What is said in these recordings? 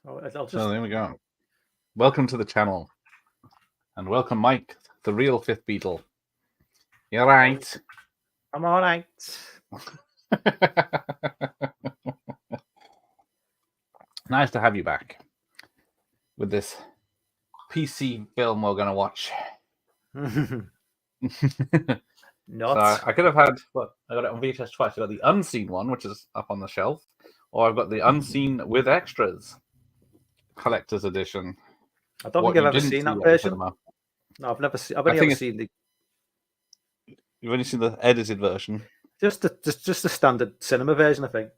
I'll just... So there we go. Welcome to the channel. And welcome, Mike, the real Fifth Beatle. You're right. I'm all right. Nice to have you back with this PC film we're going to watch. Not. So I could have had, I got it on VHS twice. I got the unseen one, which is up on the shelf, or I've got the unseen with extras collector's edition. I don't think I've ever seen that version. No, I've never seen. I've only ever seen the. You've only seen the edited version. Just the standard cinema version, I think.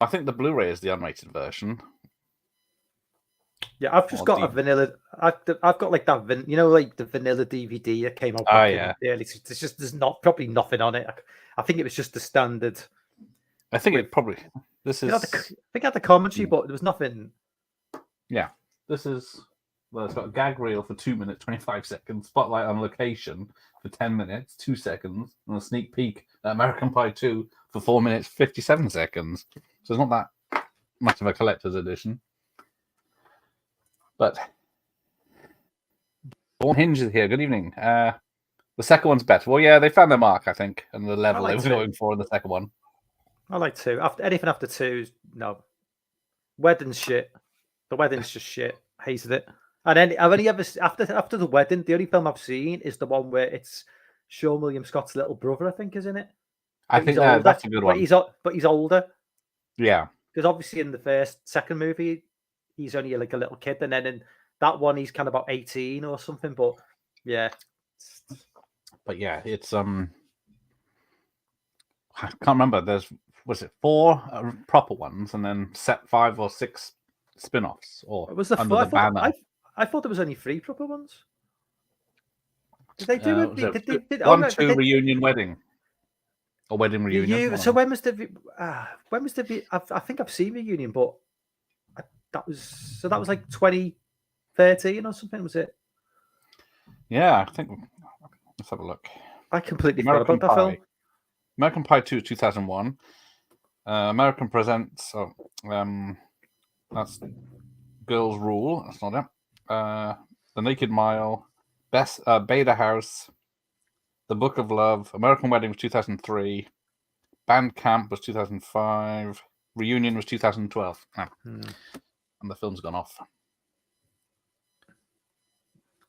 I think the Blu-ray is the unrated version. Yeah, I've just got a vanilla. I've got like that, like the vanilla DVD that came out. Yeah. There's probably nothing on it. I think it was just the standard. I think it probably. This is. I think it had the commentary, but there was nothing. Yeah, this is. Well, it's got a gag reel for 2 minutes, 25 seconds, spotlight on location for 10 minutes, 2 seconds, and a sneak peek at American Pie 2 for 4 minutes, 57 seconds. So it's not that much of a collector's edition. But Born Hinge is here. Good evening. The second one's better. Well, yeah, they found their mark, I think, and the level they were going for in the second one. I like 2. Anything after 2, no. Wedding's shit. The wedding's just shit. Hated it. And then I've only ever after the wedding, the only film I've seen is the one where it's Sean William Scott's little brother, I think, isn't it? I think that's a good one. But he's older. Yeah. Because obviously in the second movie, he's only like a little kid, and then in that one he's kind of about 18 or something. But yeah. But yeah, it's I can't remember. Was it 4 proper ones and then 5 or 6 spin-offs? Or it was the banner? I thought there was only 3 proper ones. Did they do it? 1, 2 reunion wedding, or wedding reunion. So when was the? I think I've seen reunion, but that was like 2013 or something. Was it? Yeah, I think. Let's have a look. I completely forgot about that film. American Pie 2, 2001. American Presents. That's Girls Rule. That's not it. The Naked Mile, Beta House, The Book of Love, American Wedding was 2003, Band Camp was 2005, Reunion was 2012. And the film's gone off.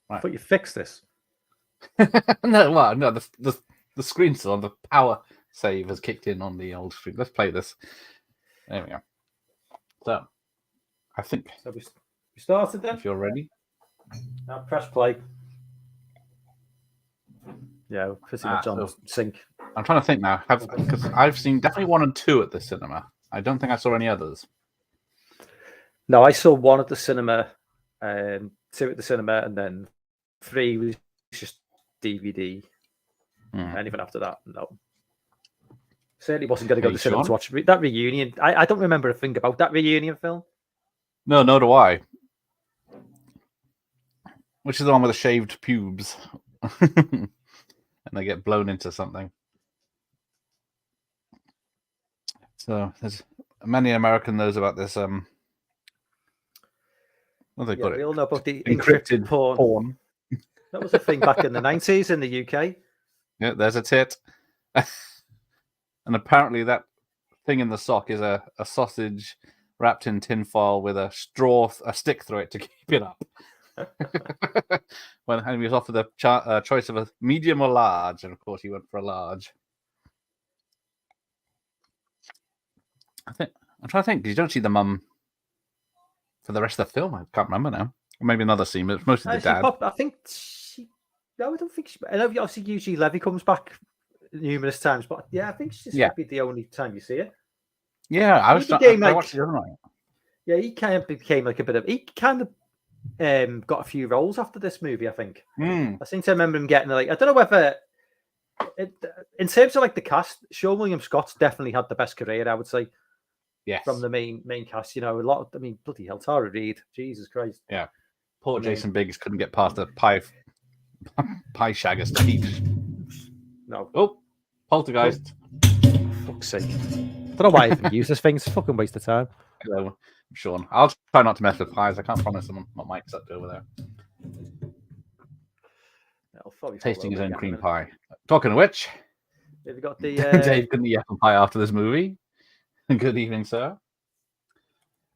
Right. I thought you fixed this. No, the screen's still on. The power save has kicked in on the old screen. Let's play this. There we go. So, I think. So we started then? If you're ready. Now press play. Yeah, pretty much on sync. I'm trying to think now, because I've seen definitely 1 and 2 at the cinema. I don't think I saw any others. No, I saw 1 at the cinema, 2 at the cinema, and then 3 was just DVD. Anything after that, no. Certainly wasn't going to go to the cinema to watch that reunion. I don't remember a thing about that reunion film. No, nor do I. Which is the one with the shaved pubes. And they get blown into something. So there's many American knows about this. What they got it? We all know about the encrypted porn. That was a thing back in the 90s in the UK. Yeah, there's a tit. And apparently that thing in the sock is a sausage wrapped in tinfoil with a stick through it to keep it up. When he was offered the choice of a medium or large, and of course he went for a large. I'm trying to think. You don't see the mum for the rest of the film. I can't remember now. Or maybe another scene, but it's mostly the dad. I think no, I don't think she. I know obviously Eugene Levy comes back numerous times, but yeah, I think she's going to be the only time you see it. Yeah, I watched it the other night. Yeah, he kind of became like a bit of. He kind of got a few roles after this movie, I think. I seem to remember him getting like, I don't know whether in terms of like the cast, Sean William Scott's definitely had the best career, I would say. Yes. From the main cast, a lot of, bloody hell, Tara Reid, Jesus Christ. Yeah. Poor Jason Biggs couldn't get past the pie shagger's teeth. No. Oh, Poltergeist. Fuck's sake. don't know why I even use this thing. It's a fucking waste of time. Hello, I'm Sean. I'll try not to mess with pies. I can't promise them what Mike's up to over there. Tasting his own cream pie. Talking of which, have you got the Dave couldn't eat apple pie after this movie. Good evening, sir.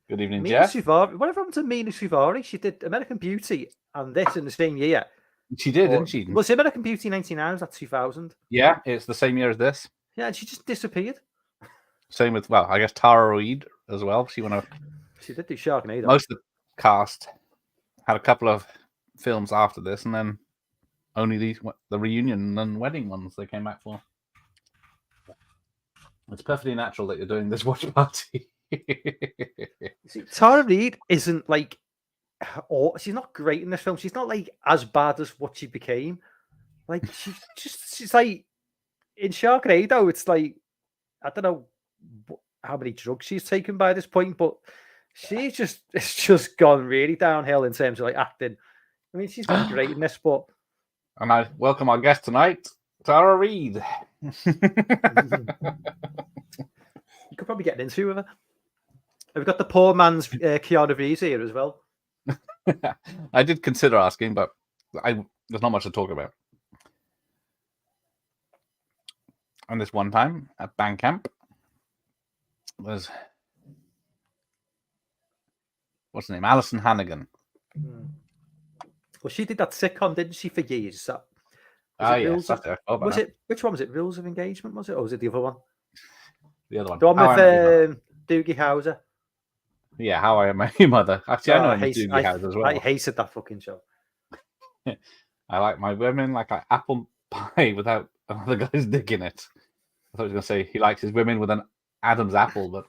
Good evening, Mena Jeff. Suvari. Whatever happened to Mena Suvari? She did American Beauty and this in the same year. She did, didn't she? Was American Beauty 99? Was that 2000? Yeah, it's the same year as this. Yeah, and she just disappeared. Same with, well, I guess Tara Reid as well. She did do Sharknado. Most of the cast had a couple of films after this, and then only the reunion and wedding ones they came back for. It's perfectly natural that you're doing this watch party. See, Tara Reid isn't like, she's not great in this film. She's not like as bad as what she became. Like she's like in Sharknado. It's like I don't know how many drugs she's taken by this point, but it's just gone really downhill in terms of like acting. I mean, she's not great in this, but. And I welcome our guest tonight, Tara Reid. You could probably get into with her. We've got the poor man's Keanu Reeves here as well. I did consider asking, but there's not much to talk about. And this one time at Bandcamp was what's her name? Alison Hannigan. Well, she did that sitcom, didn't she, for years? Yes. Which one was it? Rules of Engagement, was it? Or was it the other one? The other one. The one with Doogie Howser. Yeah, How I Met Your Mother. Actually, I know Doogie Howser as well. I hated that fucking show. I like my women like apple pie without another guy's dick in it. I thought he was going to say he likes his women with an Adam's apple, but...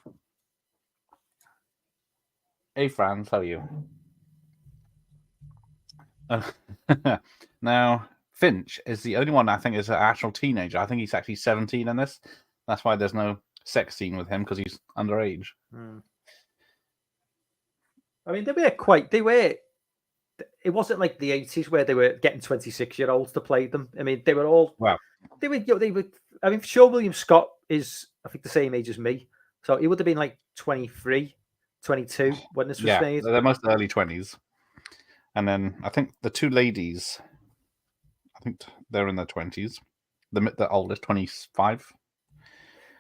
Hey, Franz, how are you? Now, Finch is the only one I think is an actual teenager. I think he's actually 17 in this. That's why there's no sex scene with him, because he's underage. I mean, it wasn't like the 80s where they were getting 26-year-olds to play them. I mean, they were all... Wow. They were... I mean, Sean William Scott is, I think, the same age as me. So he would have been like 23, 22 when this was made. They're most early 20s. And then I think the two ladies, I think they're in their 20s. The oldest, 25.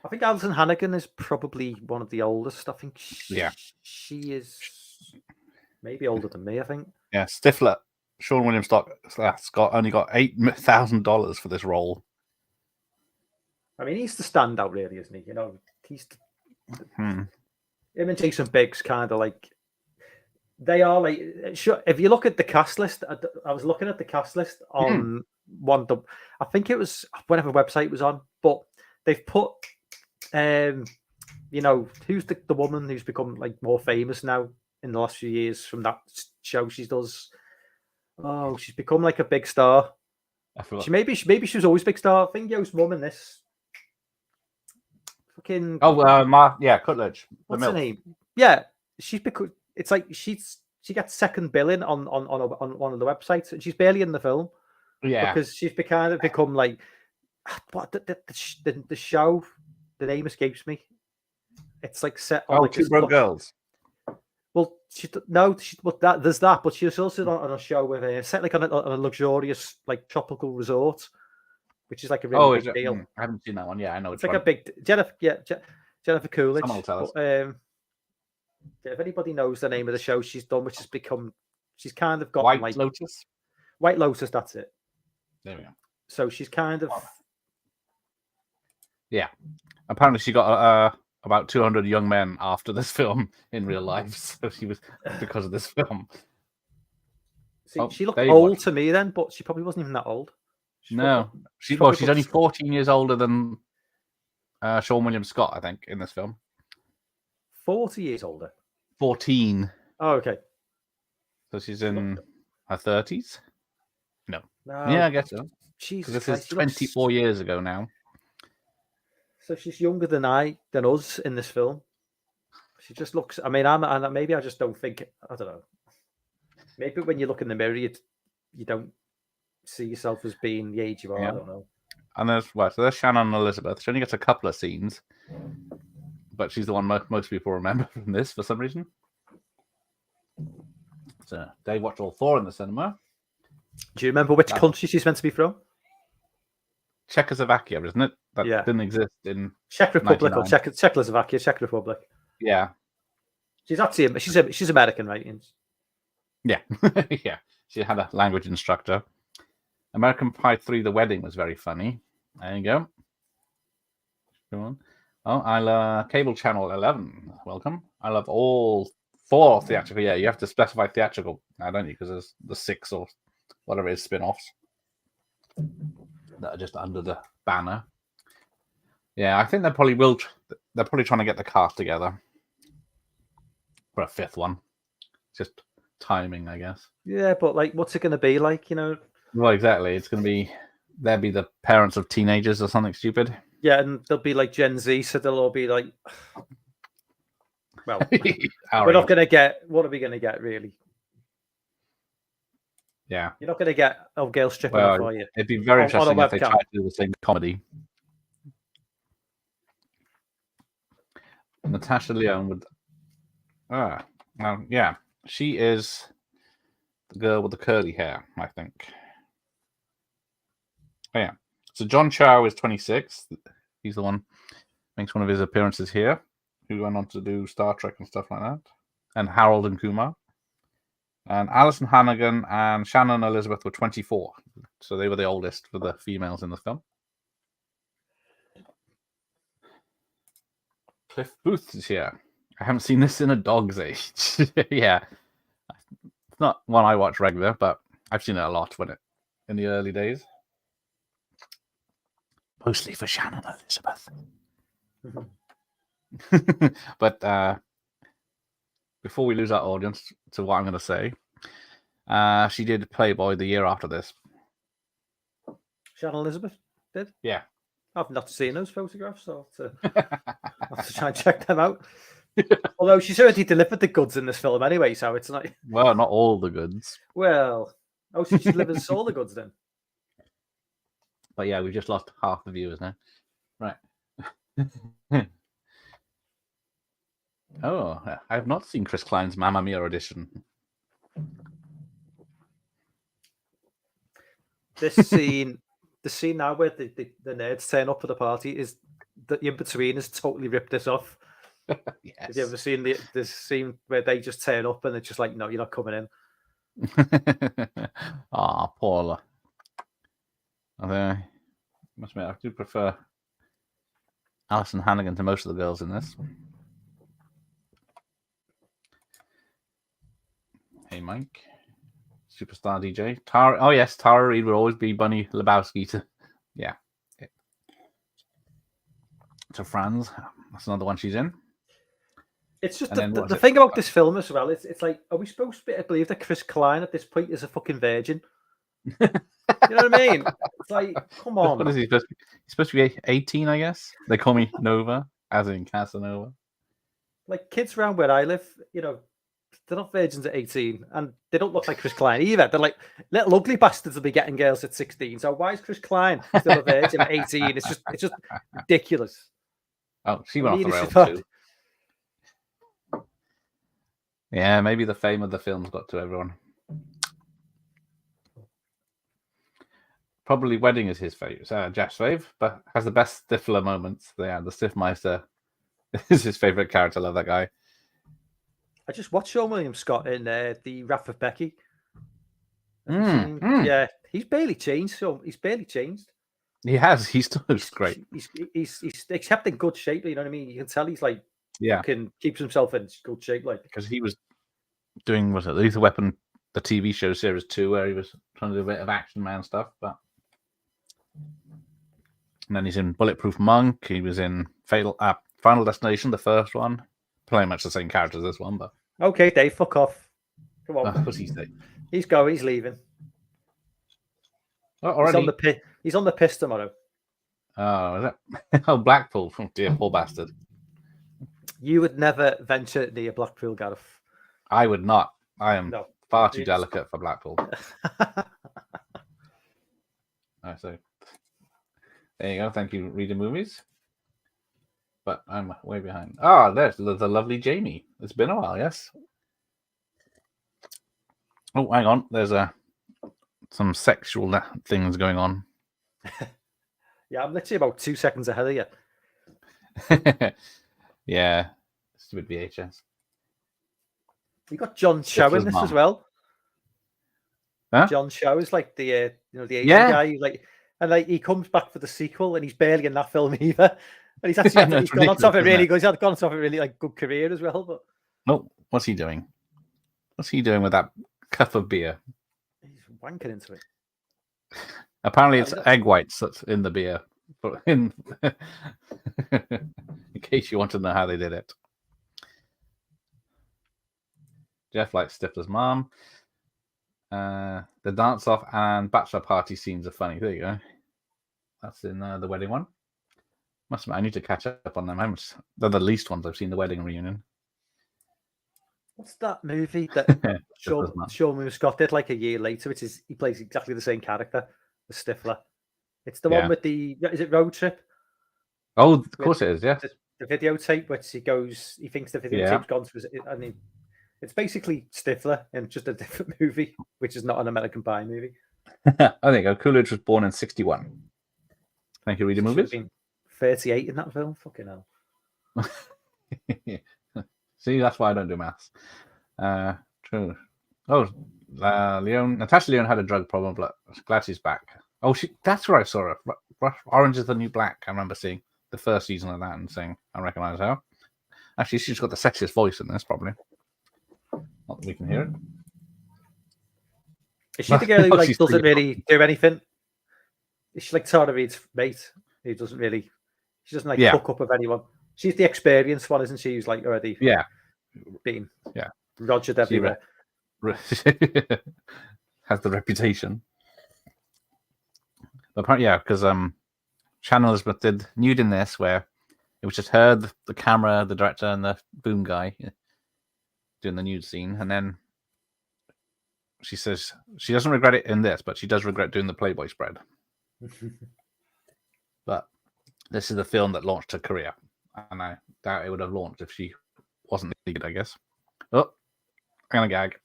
I think Alison Hannigan is probably one of the oldest. I think she is maybe older than me, I think. Yeah, Stifler, Sean William Scott only got $8,000 for this role. I mean, he's the standout, really, isn't he? You know, he's him and Jason Biggs kind of like, they are like, if you look at the cast list, I was looking at the cast list on I think it was whatever website it was on, but they've put, you know, who's the woman who's become like more famous now in the last few years from that show she does. Oh, she's become like a big star. Maybe she was always a big star. I think Yo's mum in this. Fucking Cutledge. What's her name? Yeah, she's because it's like she gets second billing on one of the websites, and she's barely in the film. Yeah, because she's kind of become like what the show. The name escapes me. It's like set on like Two Broke Girls. Well, there's that, but she's also on a show with set like on a luxurious like tropical resort, which is like a really big deal. I haven't seen that one. Yeah, I know it's like a big Jennifer Coolidge. Someone will tell us. If anybody knows the name of the show she's done, which has become, she's kind of got White Lotus. White Lotus, that's it. There we go. So she's kind of Apparently, she got about 200 young men after this film in real life. So she was because of this film. See, she looked old to me then, but she probably wasn't even that old. She's only 14 years older than Sean William Scott, I think, in this film. 40 years older. 14. Oh, okay. So she's in her 30s? No. Yeah, I guess so. Jesus, this is 24 years ago now. So she's younger than us in this film. She just looks. I mean, maybe I just don't think. I don't know. Maybe when you look in the mirror, you don't see yourself as being the age you are. Yeah. I don't know. And there's Shannon Elizabeth. She only gets a couple of scenes, but she's the one most people remember from this for some reason. So Dave watched all 4 in the cinema. Do you remember which country she's meant to be from? Czechoslovakia, isn't it? That didn't exist in Czech Republic 99. or Czechoslovakia, Czech Republic. Yeah. She's actually she's American, right? Yeah. Yeah. She had a language instructor. American Pie 3, The Wedding was very funny. There you go. Come on. Oh, I love Cable Channel 11. Welcome. I love all 4 theatrical. Yeah, you have to specify theatrical now, don't you? Because there's the 6 or whatever it is spin-offs that are just under the banner. Yeah, I think they probably will. They're probably trying to get the cast together for a 5th one. Just timing, I guess. Yeah, but like, what's it going to be like? You know. Well, exactly. It's going to be they'll be the parents of teenagers or something stupid. Yeah, and they'll be like Gen Z, so they'll all be like, well, we're not going to get. What are we going to get, really? Yeah, you're not going to get girl stripping off, are you? It'd be very interesting if they tried to do the same comedy. Natasha Lyonne would. Yeah, she is the girl with the curly hair, I think. Oh, yeah. So John Chow is 26. He's the one makes one of his appearances here. Who went on to do Star Trek and stuff like that, and Harold and Kumar. And Alison Hannigan and Shannon Elizabeth were 24, so they were the oldest for the females in the film. Cliff Booth is here. I haven't seen this in a dog's age. Yeah, it's not one I watch regular, but I've seen it a lot in the early days. Mostly for Shannon Elizabeth. But before we lose our audience to what I'm going to say, she did Playboy the year after this. Shannon Elizabeth did? Yeah. I've not seen those photographs, so I'll have to try and check them out. Although she's already delivered the goods in this film anyway, so it's not... Well, not all the goods. Well, so she delivers all the goods then. But yeah, we've just lost half the viewers now. Right. Oh, I have not seen Chris Klein's Mamma Mia audition. This scene, the scene now where the nerds turn up for the party, is the in-between has totally ripped this off. Yes. Have you ever seen this scene where they just turn up and it's just like, no, you're not coming in? Ah, Paula. I must admit, I do prefer Alison Hannigan to most of the girls in this. Hey, Mike. Superstar DJ. Tara. Oh, yes. Tara Reid will always be Bunny Lebowski to... Yeah. To Franz. That's another one she's in. It's just the thing about this film as well. It's like, are we supposed to believe that Chris Klein at this point is a fucking virgin? You know what I mean? It's like, come on. What is he supposed to be? He's supposed to be 18, I guess. They call me Nova, as in Casanova. Like, kids around where I live, you know, they're not virgins at 18, and they don't look like Chris Klein either. They're like little ugly bastards will be getting girls at 16. So why is Chris Klein still a virgin at 18? It's just ridiculous. Oh, she went off the rails too. Yeah, maybe the fame of the film's got to everyone. Probably Wedding is his favorite, Jeff's fave, but has the best Stifler moments. Yeah, the Stiffmeister is his favorite character. I love that guy. I just watched Sean William Scott in the Wrath of Becky. Yeah, he's barely changed. So he's barely changed. He has. He still looks great. He's kept in good shape. You know what I mean? You can tell he's like, keeps himself in good shape, like, because he was doing Lethal Weapon, the TV show series 2, where he was trying to do a bit of Action Man stuff, but. And then he's in Bulletproof Monk. He was in Final Destination, the first one. Pretty much the same character as this one, but okay, Dave, fuck off. Come on. What's he say? He's going. He's leaving. Oh, already? He's on the piss tomorrow. Oh, is it? Oh, Blackpool. Oh, dear, poor bastard. You would never venture near Blackpool, Gareth. I would not. I am far too delicate for Blackpool. So there you go. Thank you, Reading Movies. but I'm way behind. Ah, there's the lovely Jamie. It's been a while, yes. Oh, hang on. There's some sexual things going on. Yeah, I'm literally about 2 seconds ahead of you. Yeah, stupid VHS. We got John Cho in this as well. Huh? John Cho is like the the Asian Yeah. guy, like he comes back for the sequel, and he's barely in that film either. And he's actually he's gone on top of really good. He's gone on top of a really like good career as well. But no, what's he doing? What's he doing with that cup of beer? He's wanking into it. Apparently, it's egg whites that's in the beer. But in case you want to know how they did it, Jeff likes Stifler's mom. The dance off and bachelor party scenes are funny. There you go. That's in the wedding one. Must admit, I need to catch up on them. They're the least ones I've seen. The wedding reunion. What's that movie that Sean Scott did like a year later? Which is he plays exactly the same character as Stifler. It's the one with is it Road Trip? Oh, of course it is. Yeah, the videotape, which he thinks the videotape's gone through. I mean, it's basically Stifler in just a different movie, which is not an American Pie movie. I think Coolidge was born in 1961. Thank you, reading movies. Been 38 in that film. Fucking hell. See, that's why I don't do maths. True. Oh, Natasha Lyonne had a drug problem, but glad she's back. Oh, that's where I saw her. Orange is the New Black. I remember seeing the first season of that and saying, I recognize her. Actually, she's got the sexiest voice in this, probably. Not that we can hear it. Is she the girl who doesn't really do anything? Is she like Tara Reid's mate? Who doesn't really... She doesn't hook up with anyone. She's the experienced one, isn't she? Who's like already been Rogered everywhere. Has the reputation. Apparently, because Shannon Elizabeth did Nude in this, where it was just her, the camera, the director, and the boom guy doing the nude scene. And then she says she doesn't regret it in this, but she does regret doing the Playboy spread. But this is the film that launched her career. And I doubt it would have launched if she wasn't needed, I guess. Oh, I'm going to gag.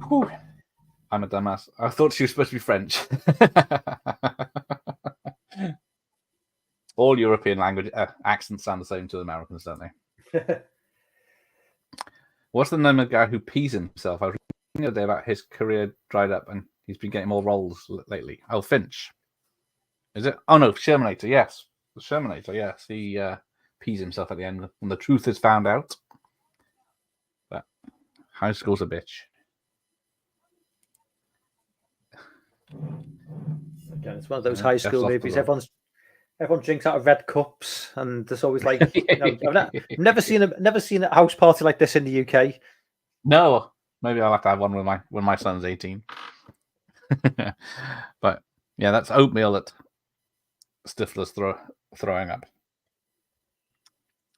Whew. I'm a dumbass. I thought she was supposed to be French. All European language accents sound the same to the Americans, don't they? What's the name of the guy who pees himself? I was reading the other day about his career dried up and he's been getting more roles lately. Oh, Finch. Is it? Oh, no, Shermanator, yes. The Shermanator, yes. He pees himself at the end when the truth is found out. But high school's a bitch. Again, it's one of those high school movies. Everyone drinks out of red cups, and there's always like I've never seen a house party like this in the UK. No, maybe I'll have to have one when my son's 18. But yeah, that's oatmeal that Stifler's throwing up.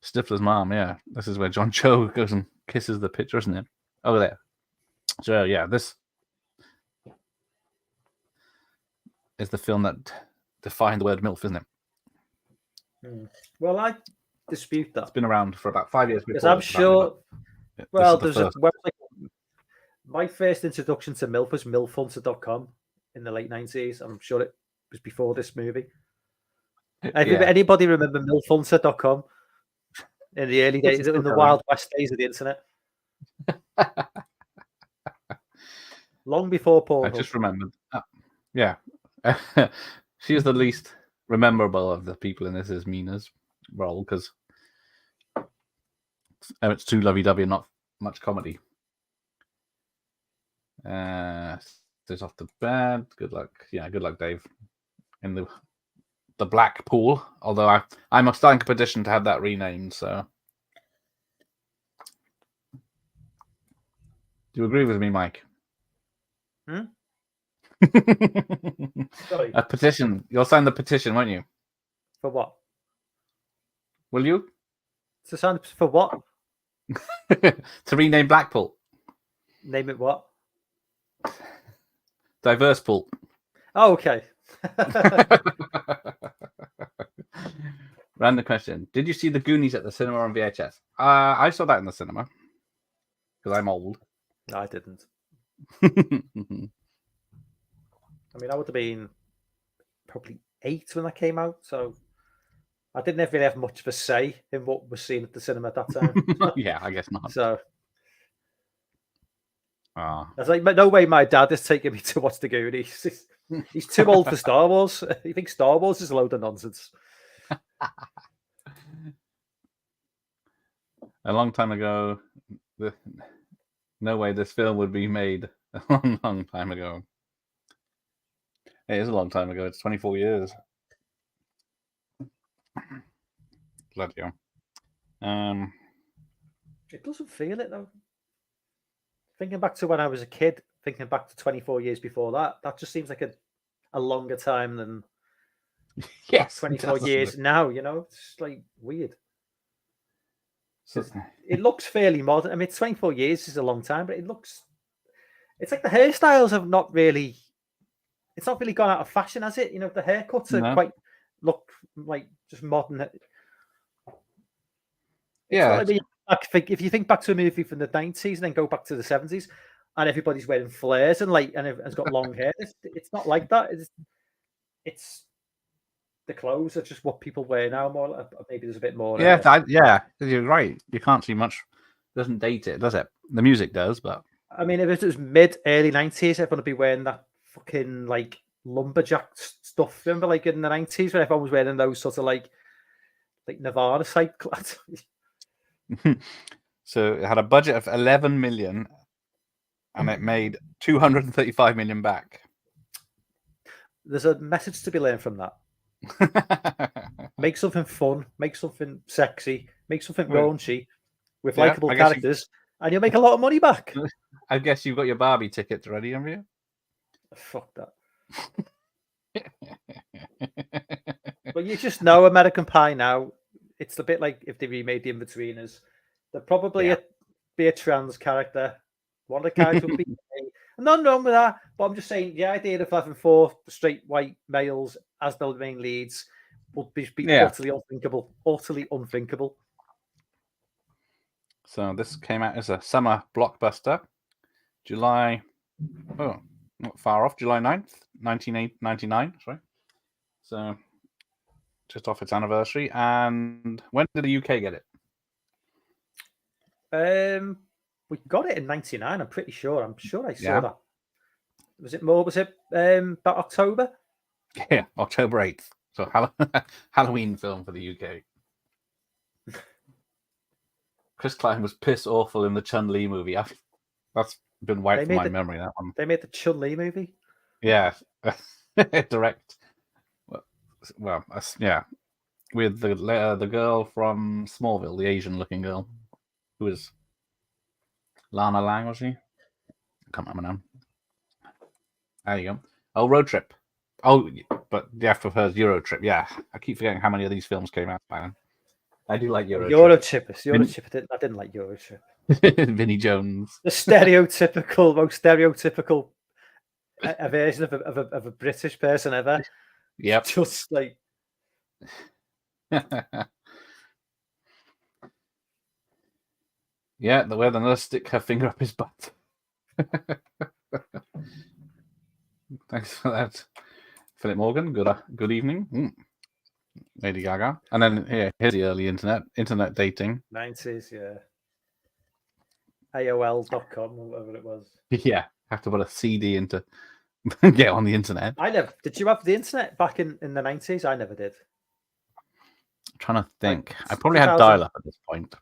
Stifler's mom, yeah. This is where John Cho goes and kisses the picture, isn't it? Over there. So yeah, this is the film that defined the word MILF, isn't it? Well, I dispute that. It's been around for about 5 years. Because I'm sure. Well, there's a website. My first introduction to MILF was milfhunter.com in the late 90s. I'm sure it was before this movie. Anybody remember milfhunter.com in the early days, in the Wild West days of the internet? Long before Paul. I just remembered. Yeah. She is the least memorable of the people in this is Mina's role because it's too lovey-dovey and not much comedy. Goes off the bed. Good luck. Yeah, good luck, Dave. In the black pool. Although I'm starting a petition to have that renamed. So, do you agree with me, Mike? Sorry. A petition. You'll sign the petition, won't you? For what? Will you? To sign for what? To rename Blackpool. Name it what? Diverse Pool. Oh, okay. Random question. Did you see The Goonies at the cinema on VHS? I saw that in the cinema. Because I'm old. No, I didn't. I mean, I would have been probably 8 when that came out, so I didn't really have much of a say in what was seen at the cinema at that time. Yeah, I guess not. So I was like, no way my dad is taking me to watch The Goonies. He's too old for Star Wars. He thinks Star Wars is a load of nonsense. A long time ago, no way this film would be made. A long, long time ago. It is a long time ago. It's 24 years. Bloody hell. It doesn't feel it, though. Thinking back to when I was a kid, thinking back to 24 years before that, that just seems like a longer time than 24 years now, you know? It's like weird. It looks fairly modern. I mean, 24 years is a long time, but it's like the hairstyles have not really, it's not really gone out of fashion, has it? You know, the haircuts are quite, look like just modern. Yeah. If you think back to a movie from the 90s and then go back to the 70s and everybody's wearing flares and has got long hair, it's not like that. It's the clothes are just what people wear now. More maybe there's a bit more. Yeah, you're right. You can't see much. It doesn't date it, does it? The music does, but I mean, if it was early 90s, everyone would be wearing that fucking like lumberjack stuff. Remember, like in the 90s, when everyone was wearing those sort of like Nirvana type clothes. So it had a budget of 11 million and it made 235 million back. There's a message to be learned from that. Make something fun, make something sexy, make something raunchy with likable characters, and you'll make a lot of money back. I guess you've got your Barbie tickets ready, haven't you? Fuck that. But you just know American Pie now. It's a bit like if they remade The Inbetweeners. There'd probably be a trans character. One of the characters would be gay. Nothing wrong with that, but I'm just saying the idea of having 4 straight white males as the main leads would be utterly unthinkable. Utterly unthinkable. So this came out as a summer blockbuster. July, not far off, July 9th, 1999, sorry. So just off its anniversary. And when did the UK get it? We got it in 99, I'm pretty sure. I'm sure I saw that. Was it about October? Yeah, October 8th. So Halloween film for the UK. Chris Klein was piss awful in the Chun-Li movie. That's been wiped from my memory, that one. They made the Chun-Li movie? Yeah. Direct. Well, yeah. With the girl from Smallville, the Asian-looking girl. Who was Lana Lang, was she? I can't remember now. There you go. Oh, Road Trip. Oh, but yeah, for her, Euro Trip. Yeah, I keep forgetting how many of these films came out by then. I do like Euro Trip. I didn't like Euro Trip. Vinnie Jones. The most stereotypical version of a British person ever. Yep. Just like. Yeah, the way the nurse stick her finger up his butt. Thanks for that, Philip Morgan. Good evening, Lady Gaga. And then here's the early internet dating. 90s, yeah. AOL.com, whatever it was. Yeah, have to put a CD into get on the internet. I never. Did you have the internet back in the 90s? I never did. I'm trying to think. I probably had dial-up at this point.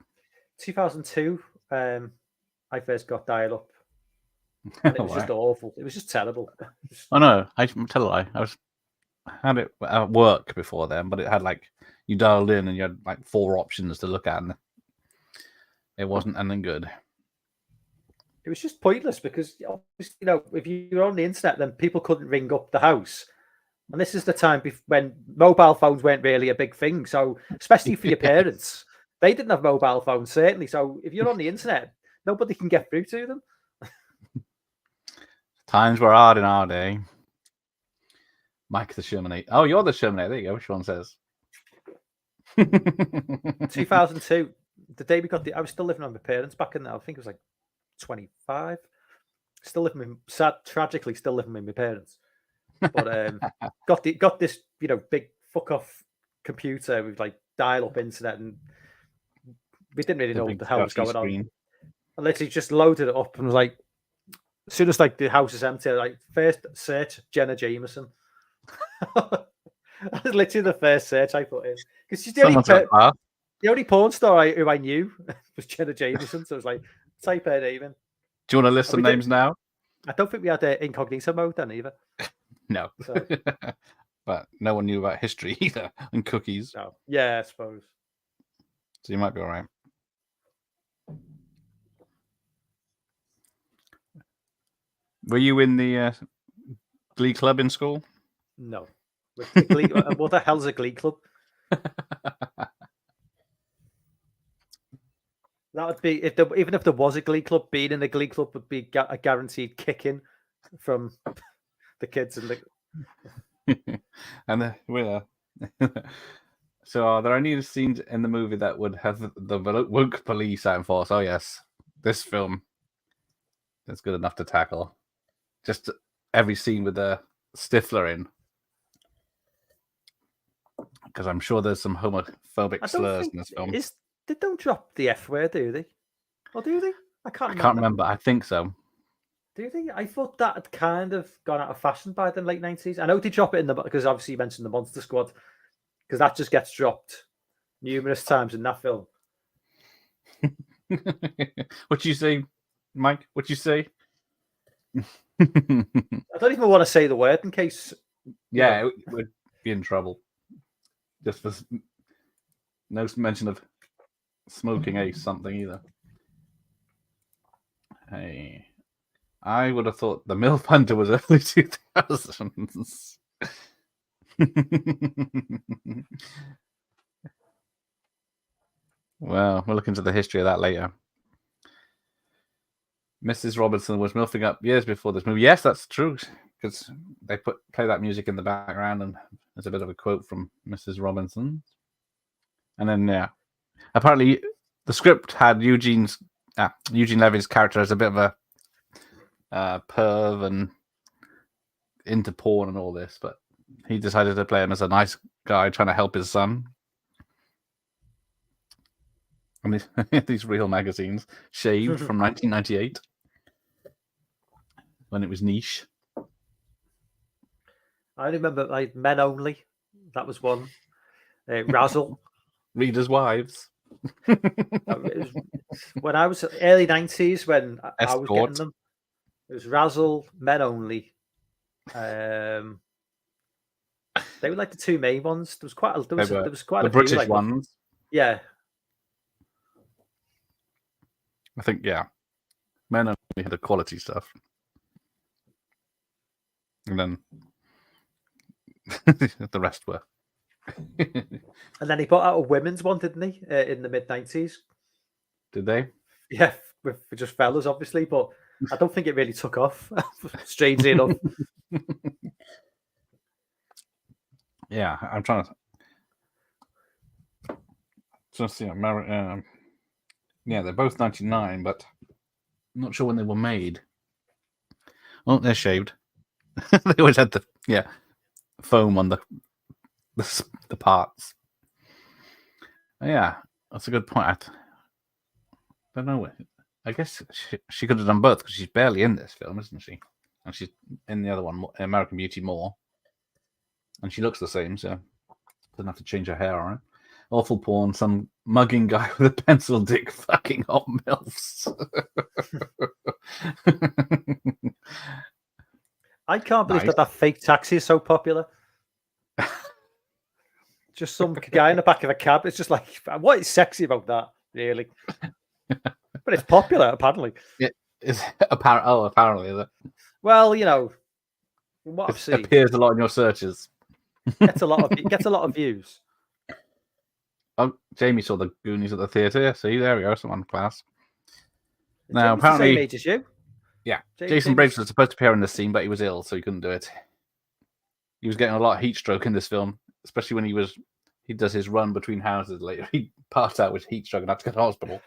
2002, I first got dial-up. And it was just awful. It was just terrible. Oh no, I tell a lie. I had it at work before then, but it had you dialed in and you had 4 options to look at, and it wasn't anything good. It was just pointless because if you were on the internet, then people couldn't ring up the house, and this is the time when mobile phones weren't really a big thing. So especially for your parents, they didn't have mobile phones certainly. So if you're on the internet, nobody can get through to them. Times were hard in our day. Mike the Shermanator. Oh, you're the Shermanator. There you go. Which one says? 2002. The day we got I was still living with my parents back in there. I think it was like 25. Still living tragically still living with my parents. But got this, big fuck off computer with like dial up internet, and we didn't really know what the hell was going on. I literally just loaded it up and was like, as soon as like the house is empty, like first search Jenna Jameson. That was literally the first search I put in, because she's the only porn star who I knew was Jenna Jameson. So I was like, type her name in. Do you want to list some names now? I don't think we had incognito mode then either. No. So. But no one knew about history either and cookies. No. Yeah, I suppose. So you might be all right. Were you in the Glee Club in school? No. What the hell's a Glee Club? That would be even if there was a Glee Club, being in the Glee Club would be a guaranteed kicking from the kids and the. And so are there any scenes in the movie that would have the woke police out in force? Oh yes, this film is good enough to tackle. Just every scene with the Stifler in, because I'm sure there's some homophobic slurs in this film. They don't drop the F word, do they? Or do they? I can't remember. I think so. Do they? I thought that had kind of gone out of fashion by the late 90s. I know they drop it because obviously you mentioned the Monster Squad, because that just gets dropped numerous times in that film. What you say, Mike? What you say? I don't even want to say the word in case. Yeah, we'd be in trouble. Just for no mention of smoking Ace something either. Hey, I would have thought the MILF Hunter was early 2000s. Well, we'll look into the history of that later. Mrs. Robinson was milfing up years before this movie. Yes, that's true, because they play that music in the background, and there's a bit of a quote from Mrs. Robinson. And then, apparently the script had Eugene Levy's character as a bit of a perv and into porn and all this, but he decided to play him as a nice guy trying to help his son. And these real magazines, Shaved from 1998, when it was niche. I remember like Men Only. That was one. Razzle. Readers' Wives. When I was early 90s, when Escort. I was getting them, it was Razzle, Men Only. They were like the two main ones. There was quite a the British few, like, ones. Yeah. I think, Men Only had the quality stuff. And then the rest were. And then he put out a women's one, didn't he? In the mid-90s. Did they? Yeah, with just fellas, obviously, but I don't think it really took off, strangely enough. Yeah, I'm trying to just see. Yeah, they're both 99, but I'm not sure when they were made. Oh, they're shaved. They always had the foam on the parts. Yeah, that's a good point. I don't know. I guess she could have done both, because she's barely in this film, isn't she? And she's in the other one, American Beauty, more. And she looks the same, so doesn't have to change her hair on it. Awful porn, some mugging guy with a pencil dick fucking hot MILFs. I can't believe that fake taxi is so popular. Just some guy in the back of a cab. It's just like, what is sexy about that, really? But it's popular, apparently. It is apparently, is it? Well, what I've seen, appears a lot in your searches. Gets a lot of views. Oh, Jamie saw the Goonies at the theatre. See, there we go. Someone class. Now, apparently, the same age as you. Yeah, Jason Briggs was supposed to appear in the scene, but he was ill, so he couldn't do it. he was getting a lot of heat stroke in this film, especially when he does his run between houses later. He passed out with heat stroke and had to go to hospital.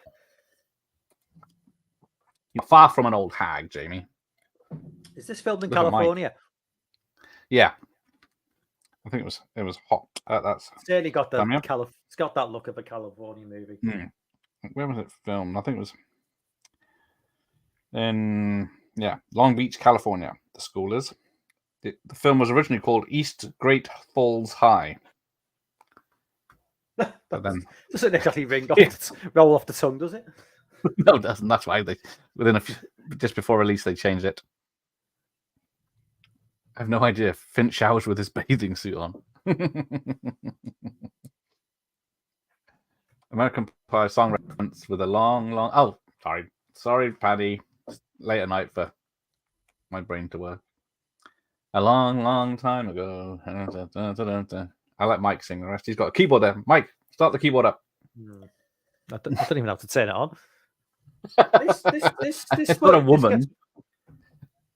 You're far from an old hag, Jamie. Is this filmed in Look at Mike. California? Yeah, I think it was hot. That's certainly got the Samuel? It's got that look of a California movie. Where was it filmed? I think it was in Long Beach, California. The school is. The film was originally called East Great Falls High. But then doesn't exactly roll off the tongue, does it? No, it doesn't. That's why just before release they changed it. I have no idea. Finch showers with his bathing suit on. American Pie song reference with a long. Oh, sorry, Paddy. It's late at night for my brain to work. A long time ago. I let Mike sing the rest. He's got a keyboard there. Mike, start the keyboard up. I don't even know how to turn it on. This it's not a woman.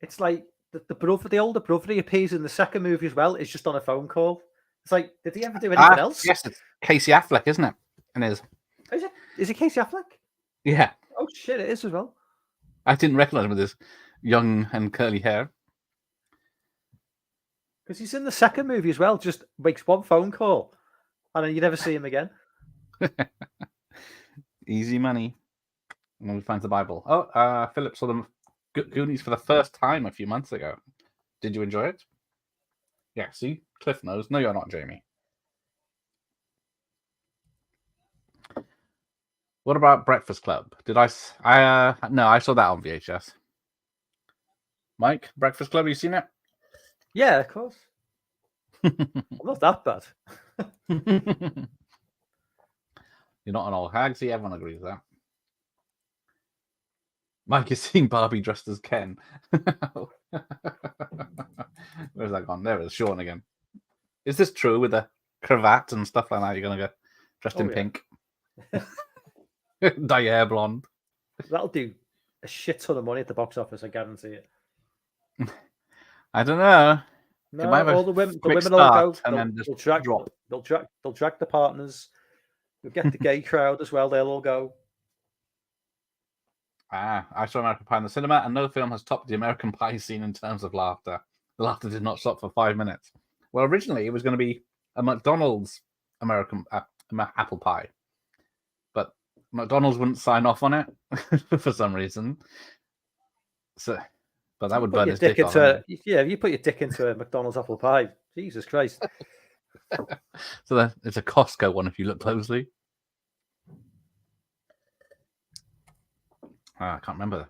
It's like the older brother, he appears in the second movie as well. Is just on a phone call. It's like, did he ever do anything else? Yes, it's Casey Affleck, isn't it? And is it Casey Affleck? Yeah. Oh shit, it is as well. I didn't recognize him with his young and curly hair. Because he's in the second movie as well. Just makes one phone call, and then you never see him again. Easy money. And then we find the Bible. Oh, Philip saw the Goonies for the first time a few months ago. Did you enjoy it? Yeah, see? Cliff knows. No, you're not, Jamie. What about Breakfast Club? Did I no, I saw that on VHS. Mike, Breakfast Club, you seen it? Yeah, of course. I'm not that bad. You're not an old hag, see, everyone agrees with that. Mike is seeing Barbie dressed as Ken. Where's that gone? There it is, Sean again. Is this true with the cravat and stuff like that? You're going to get dressed in pink? Dye your hair blonde. That'll do a shit ton of money at the box office, I guarantee it. I don't know. No, all the women will go. They'll drag the partners. You'll get the gay crowd as well. They'll all go. I saw American Pie in the cinema, and no film has topped the American Pie scene in terms of laughter. The laughter did not stop for 5 minutes. Well, originally it was going to be a McDonald's American apple pie, but McDonald's wouldn't sign off on it for some reason. So, but that would burn his dick off. Yeah, if you put your dick into a McDonald's apple pie, Jesus Christ. So it's a Costco one if you look closely. I can't remember.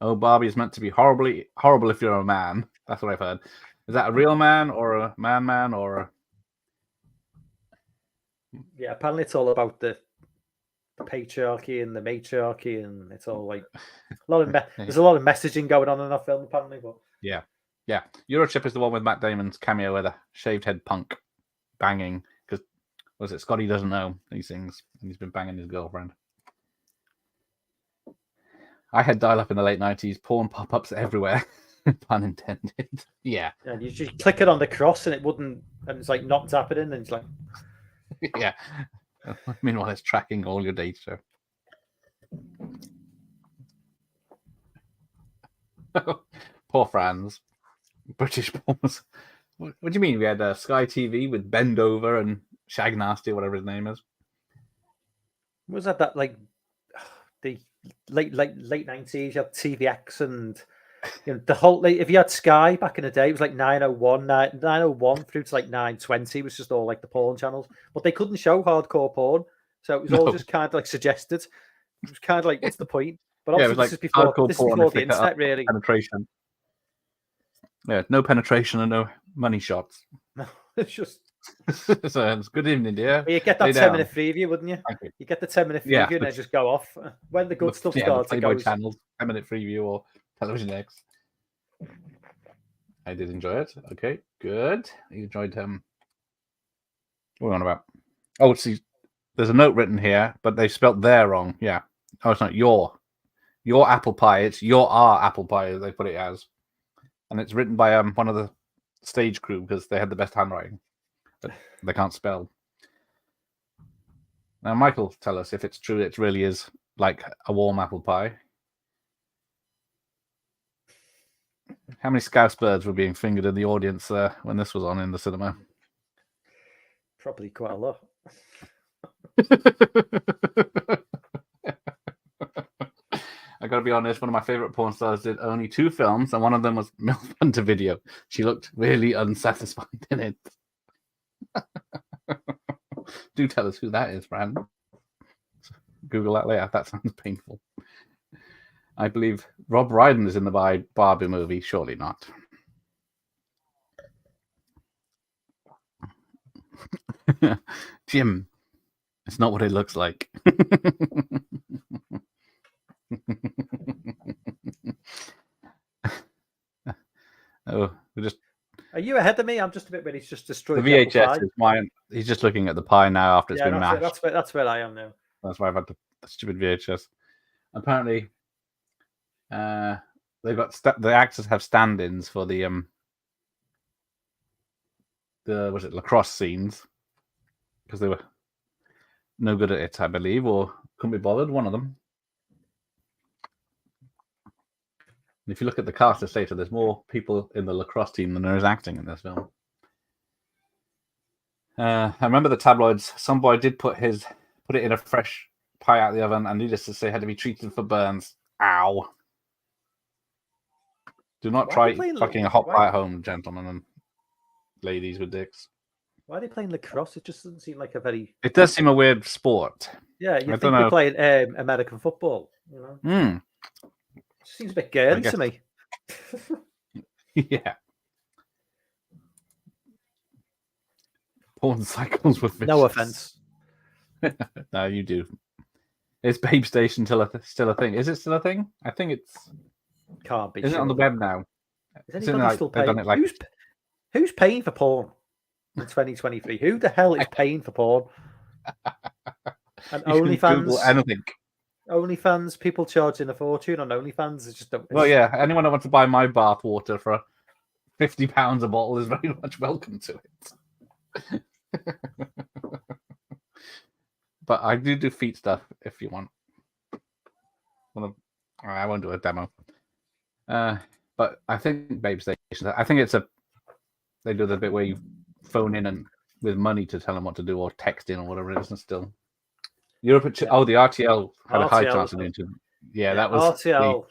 Oh, Barbie is meant to be horrible if you're a man. That's what I've heard. Is that a real man or a man or a... Yeah, apparently it's all about the patriarchy and the matriarchy, and it's all like there's a lot of messaging going on in that film, apparently. But yeah. Eurotrip is the one with Matt Damon's cameo with a shaved head punk banging, because was it Scotty doesn't know these things, and he's been banging his girlfriend. I had dial-up in the late 90s, porn pop-ups everywhere. Pun intended. Yeah. And you just click it on the cross and it wouldn't, and it's like not tapping in, and it's like... Yeah. Meanwhile, it's tracking all your data. Poor Franz. British porns. What do you mean? We had Sky TV with Bend Over and Shag Nasty, whatever his name is. Was that like the late 90s? You had TVX and the whole, if you had Sky back in the day, it was like 901 through to like 920. It was just all like the porn channels, but they couldn't show hardcore porn, so it was all just kind of like suggested. It was kind of like, what's the point? But obviously, like this is before the internet, really. Penetration. Yeah, no penetration and no money shots. No, it's just. So it's good evening, dear. Well, you get that 10-minute preview, wouldn't you? Thank you. You get the 10-minute preview and then just go off. When the good stuff starts, the it Playboy goes. Channels, 10-minute preview or Television X. I did enjoy it. Okay, good. You enjoyed what are we on about? Oh, see, there's a note written here, but they spelt there wrong. Yeah. Oh, it's not your apple pie. It's your apple pie, as they put it as. And it's written by one of the stage crew because they had the best handwriting, but they can't spell. Now, Michael, tell us if it's true. It really is like a warm apple pie. How many Scouse birds were being fingered in the audience when this was on in the cinema? Probably quite a lot. I got to be honest, one of my favorite porn stars did only 2 films, and one of them was MILF Hunter Video. She looked really unsatisfied in it. Do tell us who that is, Fran. Google that later. That sounds painful. I believe Rob Brydon is in the Barbie movie. Surely not. Jim, it's not what it looks like. Oh, we just. Are you ahead of me? I'm just a bit ready to just destroy the VHS is mine. He's just looking at the pie now after it's been mashed. That's where I am now. That's why I've had the stupid VHS. Apparently, they've got the actors have stand-ins for the lacrosse scenes because they were no good at it, I believe, or couldn't be bothered. One of them. And if you look at the cast of later, there's more people in the lacrosse team than there is acting in this film. I remember the tabloids. Some boy did put it in a fresh pie out of the oven, and needless to say, had to be treated for burns. Ow! Do not try fucking a hot pie at home, gentlemen and ladies with dicks. Why are they playing lacrosse? It just doesn't seem like a very. It does seem a weird sport. Yeah, you think they're playing American football, you know? Seems a bit girly to me. Yeah. Porn cycles with vicious. No offense. No, you do. Is Babe Station still a thing? Is it still a thing? I think it's. Can't be. Isn't it on the web now? Is anybody still paying? Who's paying for porn in 2023? Who the hell is paying for porn? And OnlyFans. Anything. OnlyFans, people charging a fortune on OnlyFans. Just don't. Well, yeah. Anyone that wants to buy my bath water for £50 a bottle is very much welcome to it. But I do feet stuff if you want. I won't do a demo. But I think Babe Station. I think they do the bit where you phone in and with money to tell them what to do, or text in or whatever it is. And still. Europe. The RTL had a high chance of doing it. Yeah, that was RTL.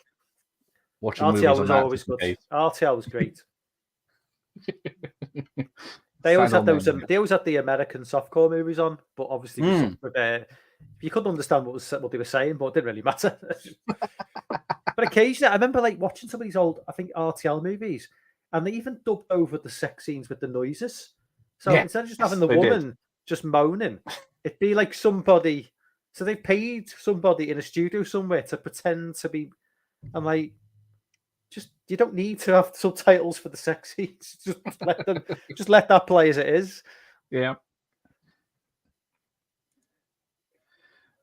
Watching RTL was always good. RTL was great. They always had those. They always had the American softcore movies on, but obviously you couldn't understand what they were saying, but it didn't really matter. But occasionally, I remember watching some of these old, I think RTL movies, and they even dubbed over the sex scenes with the noises. So instead of just having the woman just moaning, it'd be like somebody. So they paid somebody in a studio somewhere to pretend to be. I'm like, you don't need to have subtitles for the sex scenes. Just let that play as it is. Yeah.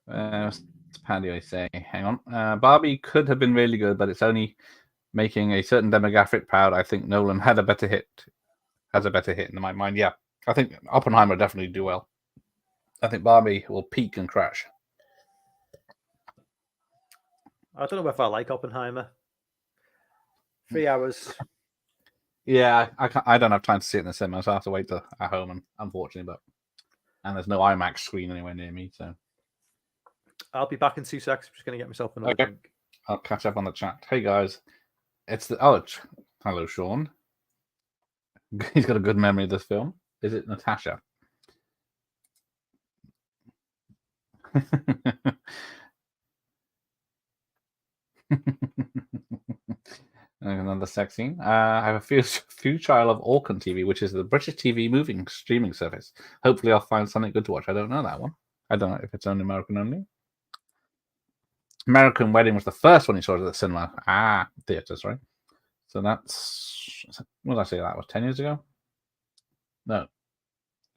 What's Paddy saying? Hang on. Barbie could have been really good, but it's only making a certain demographic proud. I think Nolan has a better hit in my mind. Yeah, I think Oppenheimer definitely do well. I think Barbie will peak and crash. I don't know if I like Oppenheimer. 3 hours. Yeah, I don't have time to see it in the cinema, so I have to wait at home, unfortunately. And there's no IMAX screen anywhere near me, so. I'll be back in 2 seconds. I'm just going to get myself another drink. I'll catch up on the chat. Hey guys, hello Sean. He's got a good memory of this film. Is it Natasha? Another sex scene. I have a few trial of Orkan TV, which is the British TV moving streaming service. Hopefully, I'll find something good to watch. I don't know that one. I don't know if it's only American only. American Wedding was the first one you saw at the cinema. Theaters, right? So that's what did I say? That was 10 years ago. No,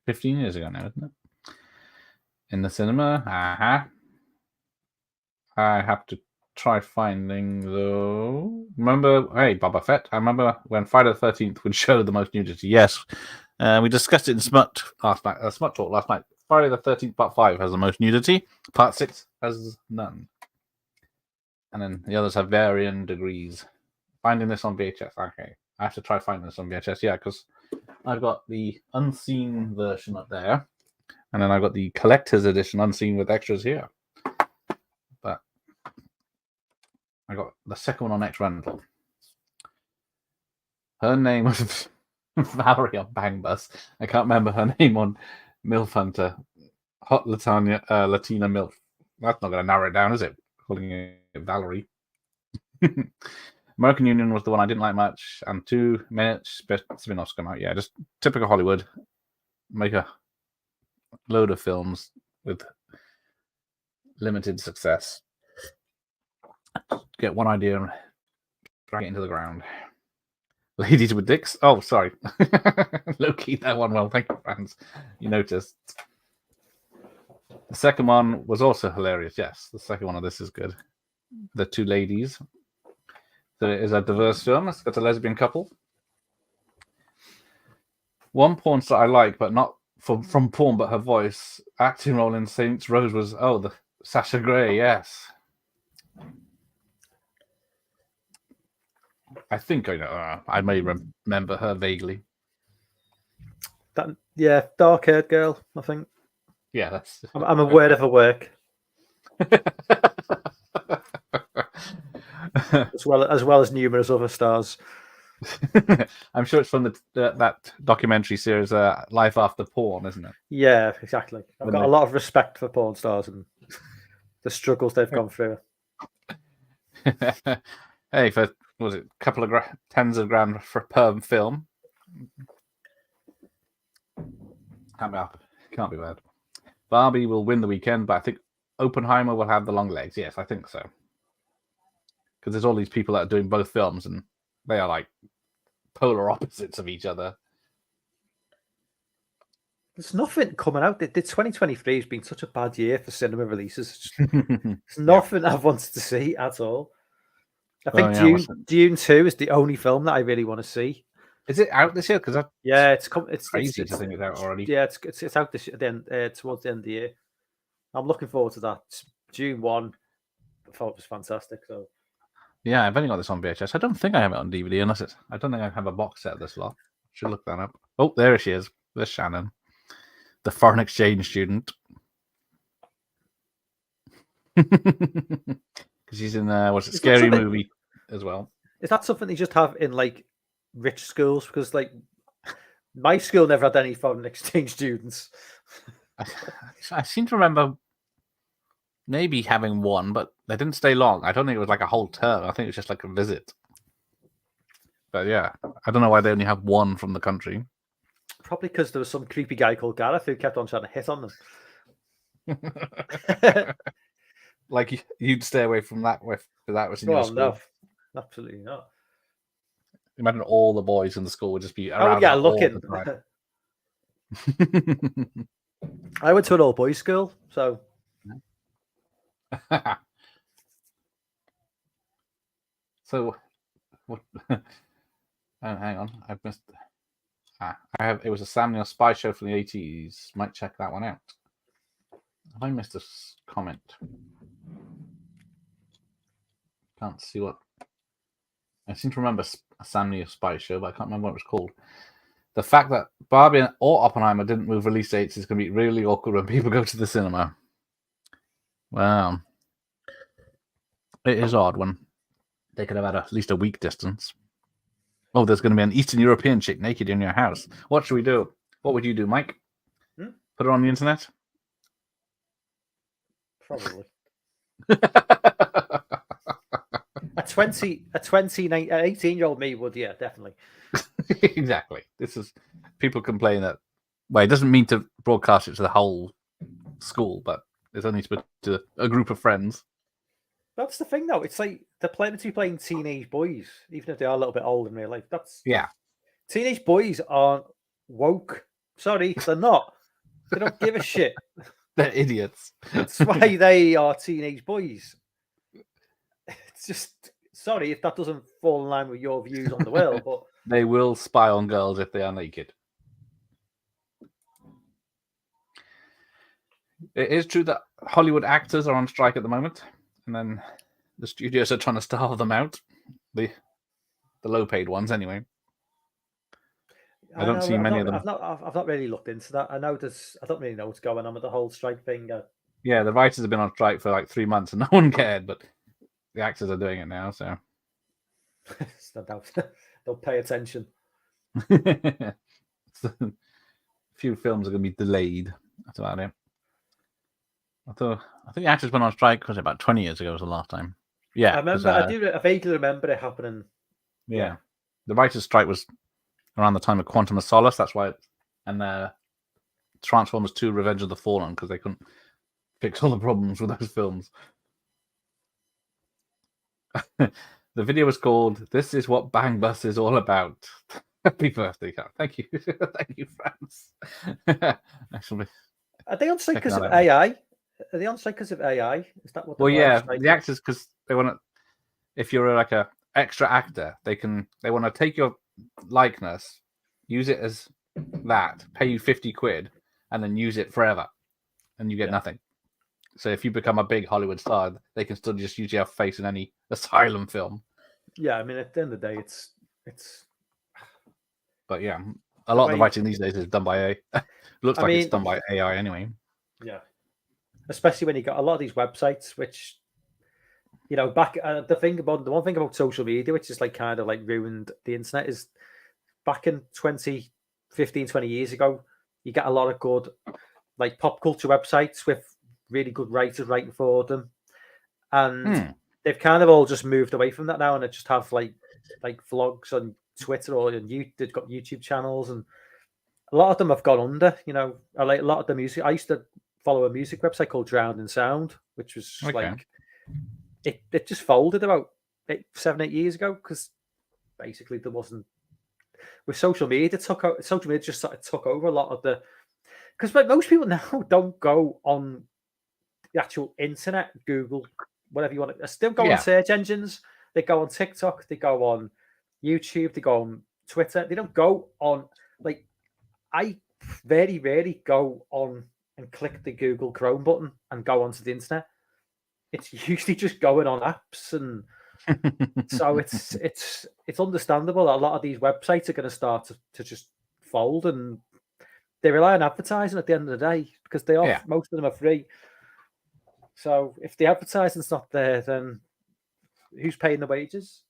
15 years ago now, isn't it? In the cinema. I have to try finding though. Remember, hey, Boba Fett. I remember when Friday the 13th would show the most nudity. Yes, we discussed it in Smut last night. Smut Talk last night. Friday the 13th, Part 5 has the most nudity. Part 6 has none, and then the others have varying degrees. Finding this on VHS. Okay, I have to try finding this on VHS. Yeah, because I've got the unseen version up there, and then I've got the collector's edition unseen with extras here. But I got the second one on X Rental. Her name was Valerie on Bang Bus. I can't remember her name on MILF Hunter. Hot Latina MILF. That's not going to narrow it down, is it? Calling it Valerie. American Union was the one I didn't like much, and 2 minutes spin-offs come out. Yeah, just typical Hollywood. Make a load of films with limited success. Get one idea and drag it into the ground. Ladies with dicks. Oh, sorry. Low key that one. Well, thank you, friends. You noticed. The second one was also hilarious. Yes, the second one of this is good. The 2 ladies. So it is a diverse film. It's got a lesbian couple. One porn star I like, but not from porn, but her voice. Acting role in Saints Rose was, the Sasha Grey, yes. I think I know. I may remember her vaguely. Dark-haired girl, I think. Yeah, that's... I'm aware of her work. as well as numerous other stars. I'm sure it's from that documentary series, Life After Porn, isn't it? Yeah, exactly. I've got a lot of respect for porn stars and the struggles they've gone through. Hey, for was it a couple of tens of grand for per film? Can't be bad. Barbie will win the weekend, but I think Oppenheimer will have the long legs. Yes, I think so. Because there's all these people that are doing both films, and they are like polar opposites of each other. There's nothing coming out. The 2023 has been such a bad year for cinema releases. There's nothing I wanted to see at all. I think Dune 2 is the only film that I really want to see. Is it out this year? Because it's crazy to think it's out already. Yeah, it's out this towards the end of the year. I'm looking forward to that. Dune 1, I thought it was fantastic. So yeah, I've only got this on VHS. I don't think I have it on DVD unless I don't think I have a box set of this lot. Should look that up. Oh, there she is. There's Shannon, the foreign exchange student. Because she's in Scary Movie as well. Is that something you just have in like rich schools? Because like my school never had any foreign exchange students. I seem to remember maybe having one, but they didn't stay long. I don't think it was like a whole term. I think it was just like a visit. But yeah, I don't know why they only have one from the country. Probably because there was some creepy guy called Gareth who kept on trying to hit on them. Like you'd stay away from that if that was in your school. No, absolutely not. Imagine all the boys in the school would just be around. Looking. I went to an all boys school, so. So, what? Hang on, I've missed. It was a Samuel spy show from the 80s. Might check that one out. Have I missed a comment? Can't see what. I seem to remember a Samuel spy show, but I can't remember what it was called. The fact that Barbie or Oppenheimer didn't move release dates is going to be really awkward when people go to the cinema. Wow. It is odd when they could have had at least a week distance. Oh, there's going to be an Eastern European chick naked in your house. What should we do? What would you do, Mike? Put it on the internet? Probably. An 18-year-old me would, yeah, definitely. Exactly. This is people complain that. Well, it doesn't mean to broadcast it to the whole school, but it's only to a group of friends. That's the thing, though. It's like they're planning to be playing teenage boys, even if they are a little bit old in real life. Teenage boys aren't woke. Sorry, they're not. They don't give a shit. They're idiots. That's why they are teenage boys. It's just sorry if that doesn't fall in line with your views on the world, but they will spy on girls if they are naked. It is true that Hollywood actors are on strike at the moment, and then the studios are trying to starve them out. The low-paid ones, anyway. I don't see many of them. I've not really looked into that. I know I don't really know what's going on with the whole strike thing. Yeah, the writers have been on strike for like 3 months, and no one cared. But the actors are doing it now, so no doubt they'll pay attention. A few films are going to be delayed. That's about it. I think the actors went on strike about 20 years ago was the last time. Yeah, I remember. I vaguely remember it happening. Yeah, the writers' strike was around the time of Quantum of Solace. That's why, and Transformers 2: Revenge of the Fallen, because they couldn't fix all the problems with those films. The video was called "This Is What Bang Bus Is All About." Happy birthday, Carl. Thank you, thank you, France. Actually, are they on strike because of AI? Are they on strike because of AI? Is that what? Well, yeah, the actors, because they want to. If you're like a extra actor, they want to take your likeness, use it as that, pay you 50 quid, and then use it forever, and you get nothing. So if you become a big Hollywood star, they can still just use your face in any asylum film. Yeah, I mean, at the end of the day, it's. But yeah, a lot of the writing these days is done by AI. Looks like it's done by AI anyway. Yeah, especially when you got a lot of these websites, which, back the one thing about social media, which is like kind of like ruined the internet, is back in 20 years ago, you get a lot of good like pop culture websites with really good writers writing for them, and they've kind of all just moved away from that now, and they just have like vlogs on Twitter or they've got YouTube channels, and a lot of them have gone under. I like a lot of the music. I used to follow a music website called Drowned in Sound, which was like it just folded about 7-8 years ago because basically there wasn't with social media. Social media just sort of took over a lot of the because most people now don't go on the actual internet, Google, whatever you want. They still go on search engines. They go on TikTok. They go on YouTube. They go on Twitter. They don't go on like I very rarely go on and click the Google Chrome button and go onto the internet. It's usually just going on apps, and so it's understandable that a lot of these websites are going to start to just fold, and they rely on advertising at the end of the day because most of them are free. So if the advertising's not there, then who's paying the wages?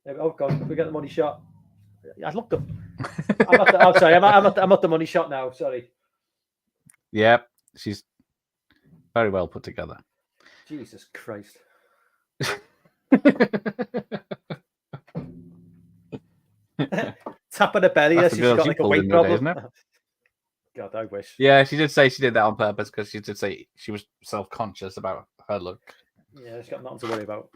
Oh God, we get the money shot. I looked up. I'm sorry. I'm at the money shot now. Sorry. Yeah, she's very well put together. Jesus Christ. Tap on the belly. She's got like a weight problem. God, I wish. Yeah, she did say she did that on purpose because she did say she was self-conscious about her look. Yeah, she's got nothing to worry about.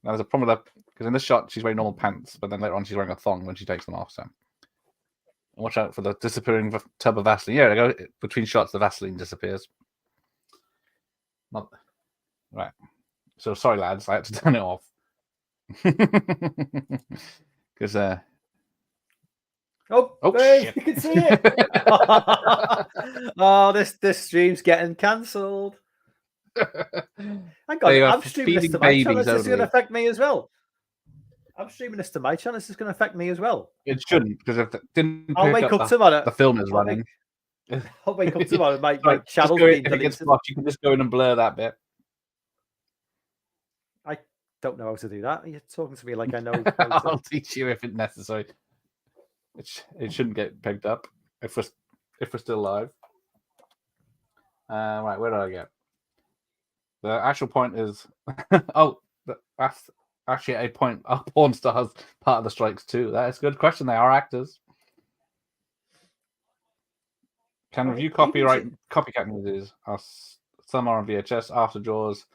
Now, there's a problem with that because in this shot she's wearing normal pants, but then later on she's wearing a thong when she takes them off. So watch out for the disappearing tub of Vaseline. Yeah, there you go. Between shots, the Vaseline disappears. Right. So sorry, lads, I had to turn it off because shit. You can see it. Oh, this stream's getting cancelled. Hang on, I'm streaming this to my channel. This is going to affect me as well. I'm streaming this to my channel. This is going to affect me as well. It shouldn't, because if it didn't, I'll wake up tomorrow. The film is running. I'll wake up tomorrow. My channel's been deleted. You can just go in and blur that bit. I don't know how to do that. You're talking to me like I know. I'll teach you if it's necessary. It shouldn't get picked up if we're still live. Right, where did I get? The actual point is, that's actually a point. Are porn stars part of the strikes too? That is a good question. They are actors. Can review copycat movies? Some are on VHS. After Jaws,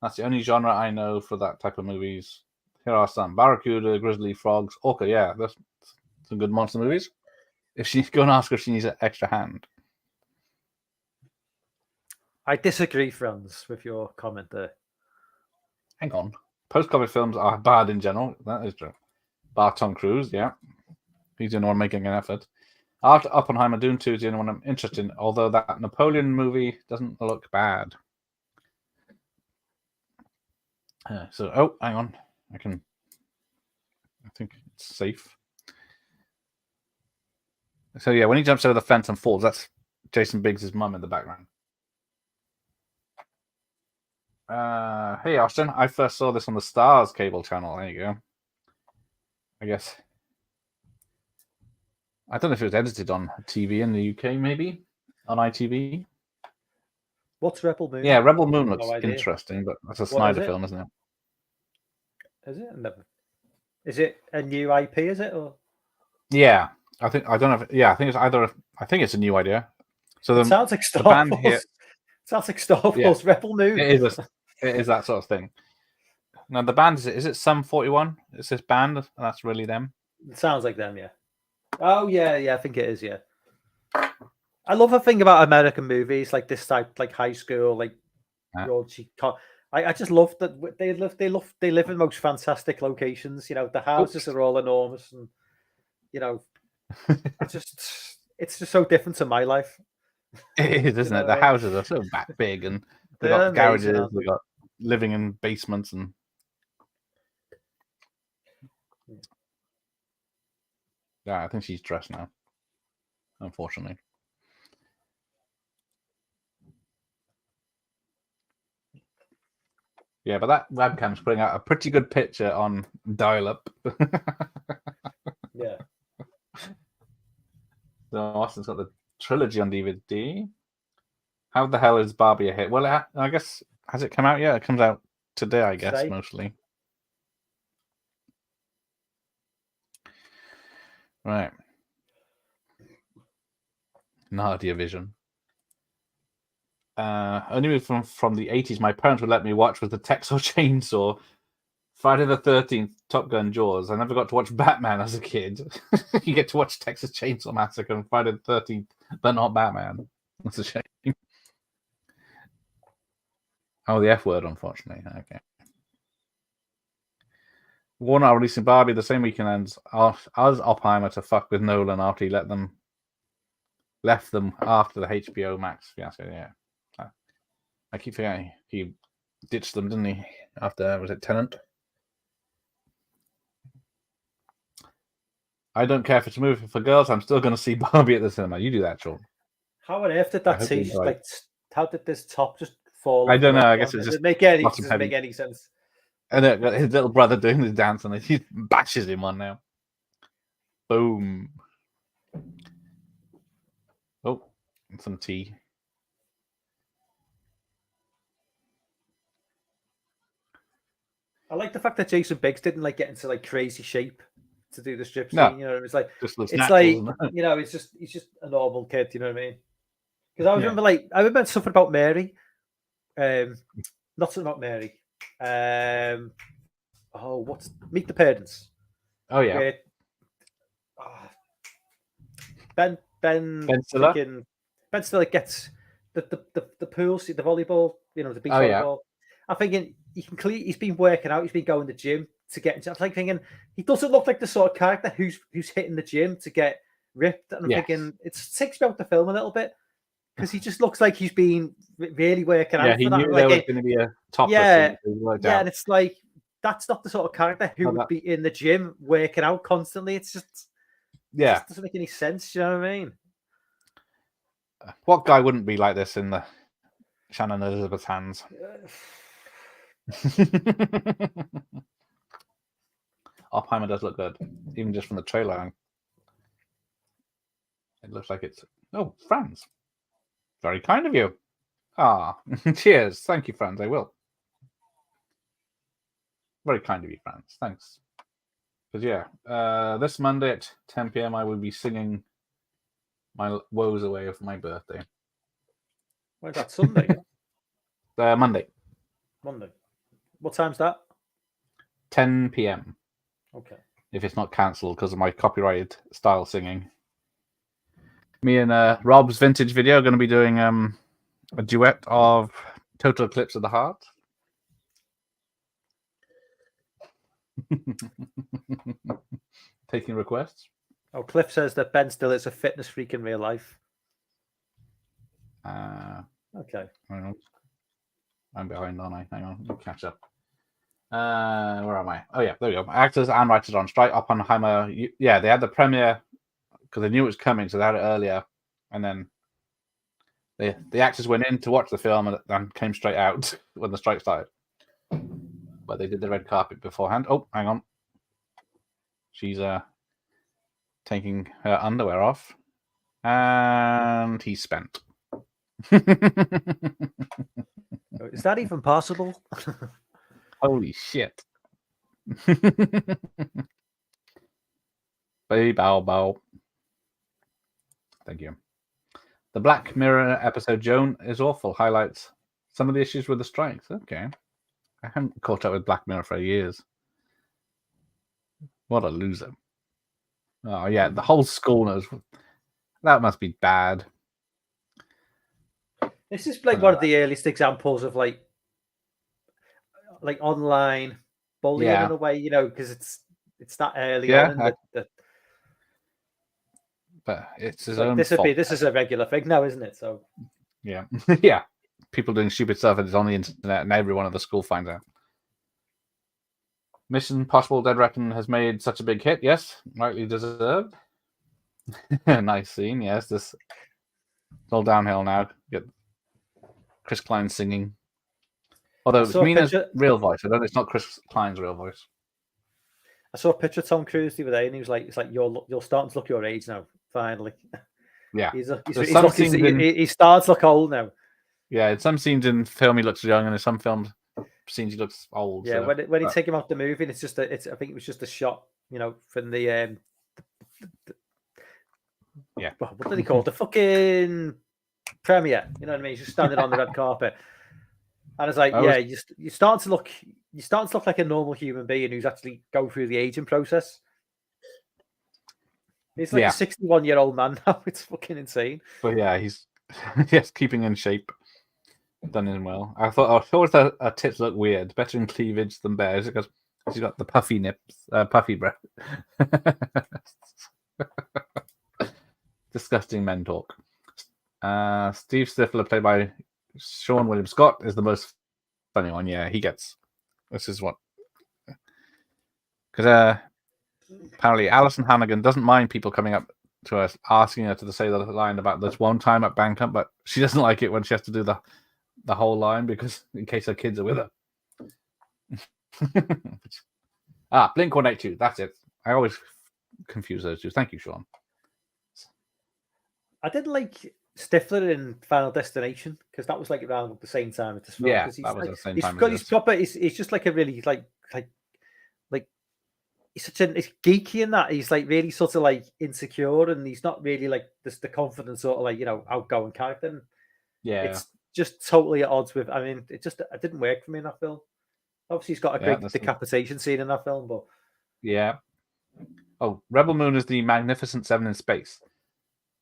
that's the only genre I know for that type of movies. Here are some: Barracuda, Grizzly, Frogs, Orca. Yeah, that's some good monster movies. If she's going to ask her if she needs an extra hand. I disagree, Franz, with your comment there. Hang on. Post-COVID films are bad in general. That is true. Bar Tom Cruise, yeah. He's the only one making an effort. After Oppenheimer, Dune 2 is the only one I'm interested in, although that Napoleon movie doesn't look bad. Hang on. I think it's safe. So, yeah, when he jumps over the fence and falls, that's Jason Biggs' mum in the background. Hey, Austin. I first saw this on the Stars cable channel. There you go. I guess. I don't know if it was edited on TV in the UK, maybe? On ITV? What's Rebel Moon? Yeah, Rebel Moon looks interesting, but that's a Snyder film, isn't it? Is it? Never. Is it a new IP, is it? Or? Yeah. I think it's a new idea. So it sounds like Star Wars. Here, sounds like Star Wars. Yeah, Rebel Moon. It is that sort of thing. Now the band is it Sum 41? It's this band, and that's really them. It sounds like them, yeah. Oh yeah, I think it is, yeah. I love a thing about American movies like this type, like High School, like I just love that they live in the most fantastic locations. You know, the houses are all enormous, and you know, it's just so different to my life. It is, isn't it? The houses are so big, and they've got garages, they've got living in basements, and yeah, I think she's dressed now. Unfortunately. Yeah, but that webcam's putting out a pretty good picture on dial-up. Yeah. So Austin's got the trilogy on DVD. How the hell is Barbie a hit? Well, I guess, has it come out yet? It comes out today, I guess, mostly. Right. Nadia Vision. Only from the 80s my parents would let me watch was the Texas Chainsaw, Friday the 13th, Top Gun, Jaws. I never got to watch Batman as a kid. You get to watch Texas Chainsaw Massacre and Friday the 13th, but not Batman. That's a shame. Oh, the F word, unfortunately. Okay. Warner are releasing Barbie the same weekend as Oppenheimer to fuck with Nolan after he left them after the HBO Max fiasco. Yeah. I keep forgetting he ditched them, didn't he? After, was it Tenet? I don't care if it's a movie for girls. I'm still going to see Barbie at the cinema. You do that, Sean. How on earth did that tease? Like, how did this top just fall? I don't know. I guess it doesn't make any sense. And his little brother doing the dance, and he bashes him on now. Boom. Oh, some tea. I like the fact that Jason Biggs didn't like get into like crazy shape to do the strip scene. No. You know, it's like natural, you know, he's just a normal kid. You know what I mean? Because I remember something about Mary. Not something about Mary. What's Meet the Parents? Oh yeah. Where, Ben Stiller. Ben Stiller gets the pool, the volleyball, you know, the beach volleyball. I'm thinking he's been working out, he's been going to the gym to get into. I'm like thinking he doesn't look like the sort of character who's hitting the gym to get ripped. And I'm thinking it takes me out the film a little bit because he just looks like he's been really working out. Yeah, he knew there was going to be a top. Yeah, and it's like that's not the sort of character who would be in the gym working out constantly. It's just it just doesn't make any sense. You know what I mean? What guy wouldn't be like this in the Shannon Elizabeth's hands? Oppenheimer does look good, even just from the trailer. It looks like it's Franz. Very kind of you. Cheers. Thank you, Franz. I will. Very kind of you, Franz. Thanks. Because this Monday at 10 p.m. I will be singing my woes away for my birthday. When's that, Sunday? Monday. Monday. What time's that? 10 p.m. Okay. If it's not cancelled because of my copyrighted style singing. Me and Rob's vintage video are going to be doing a duet of Total Eclipse of the Heart. Taking requests. Oh, Cliff says that Ben Stiller is a fitness freak in real life. Okay. I'm behind, aren't I? Hang on, let me catch up. Where am I? Oh yeah, there we go. Actors and writers on strike. Oppenheimer. Yeah, they had the premiere because they knew it was coming, so they had it earlier, and then the actors went in to watch the film and then came straight out when the strike started. But they did the red carpet beforehand. Oh, hang on. She's taking her underwear off, and he's spent. Is that even possible? Holy shit. Baby bow bow. Thank you. The Black Mirror episode Joan is awful highlights some of the issues with the strikes. Okay. I haven't caught up with Black Mirror for years. What a loser. Oh yeah, the whole school knows. That must be bad. This is like one of the earliest examples of like online bullying in a way, because it's that early on. But it's his own this fault. This is a regular thing now, isn't it? So yeah, yeah. People doing stupid stuff and it's on the internet, and everyone at the school finds out. Mission Impossible: Dead Reckoning has made such a big hit. Yes, rightly deserved. Nice scene. Yes, it's all downhill now. Get Chris Klein singing. Although it's Mina's real voice. I don't know. It's not Chris Klein's real voice. I saw a picture of Tom Cruise the other day, and he was like, "It's like you're starting to look your age now. Finally." Yeah, he starts to look old now. Yeah, in some scenes in film he looks young, and in some scenes he looks old. Yeah, so, when he take him out the movie, and I think it was just a shot, from the yeah. What did he call it? The fucking premiere. You know what I mean? He's just standing on the red carpet, and it's like, you start to look like a normal human being who's actually go through the aging process. He's like a 61-year-old man now. It's fucking insane. But yeah, he's keeping in shape. Done him well. I thought her tits look weird. Better in cleavage than bears because she's got the puffy nips, puffy breath. Disgusting men talk. Steve Stifler, played by Sean William Scott, is the most funny one. Yeah, he gets. This is what. Because apparently Alison Hannigan doesn't mind people coming up to her asking her to say the line about this one time at Bandcamp, but she doesn't like it when she has to do the whole line because in case her kids are with her. Blink-182. That's it. I always confuse those two. Thank you, Sean. I didn't like Stifler in Final Destination because that was like around the same time as this film. Yeah, that was the same time. He's proper. He's just like a really like he's such he's geeky in that he's like really sort of like insecure and he's not really like the confident sort of like outgoing character. And yeah, it's just totally at odds with. I mean, it didn't work for me in that film. Obviously, he's got a great decapitation scene in that film, but yeah. Oh, Rebel Moon is the Magnificent Seven in space.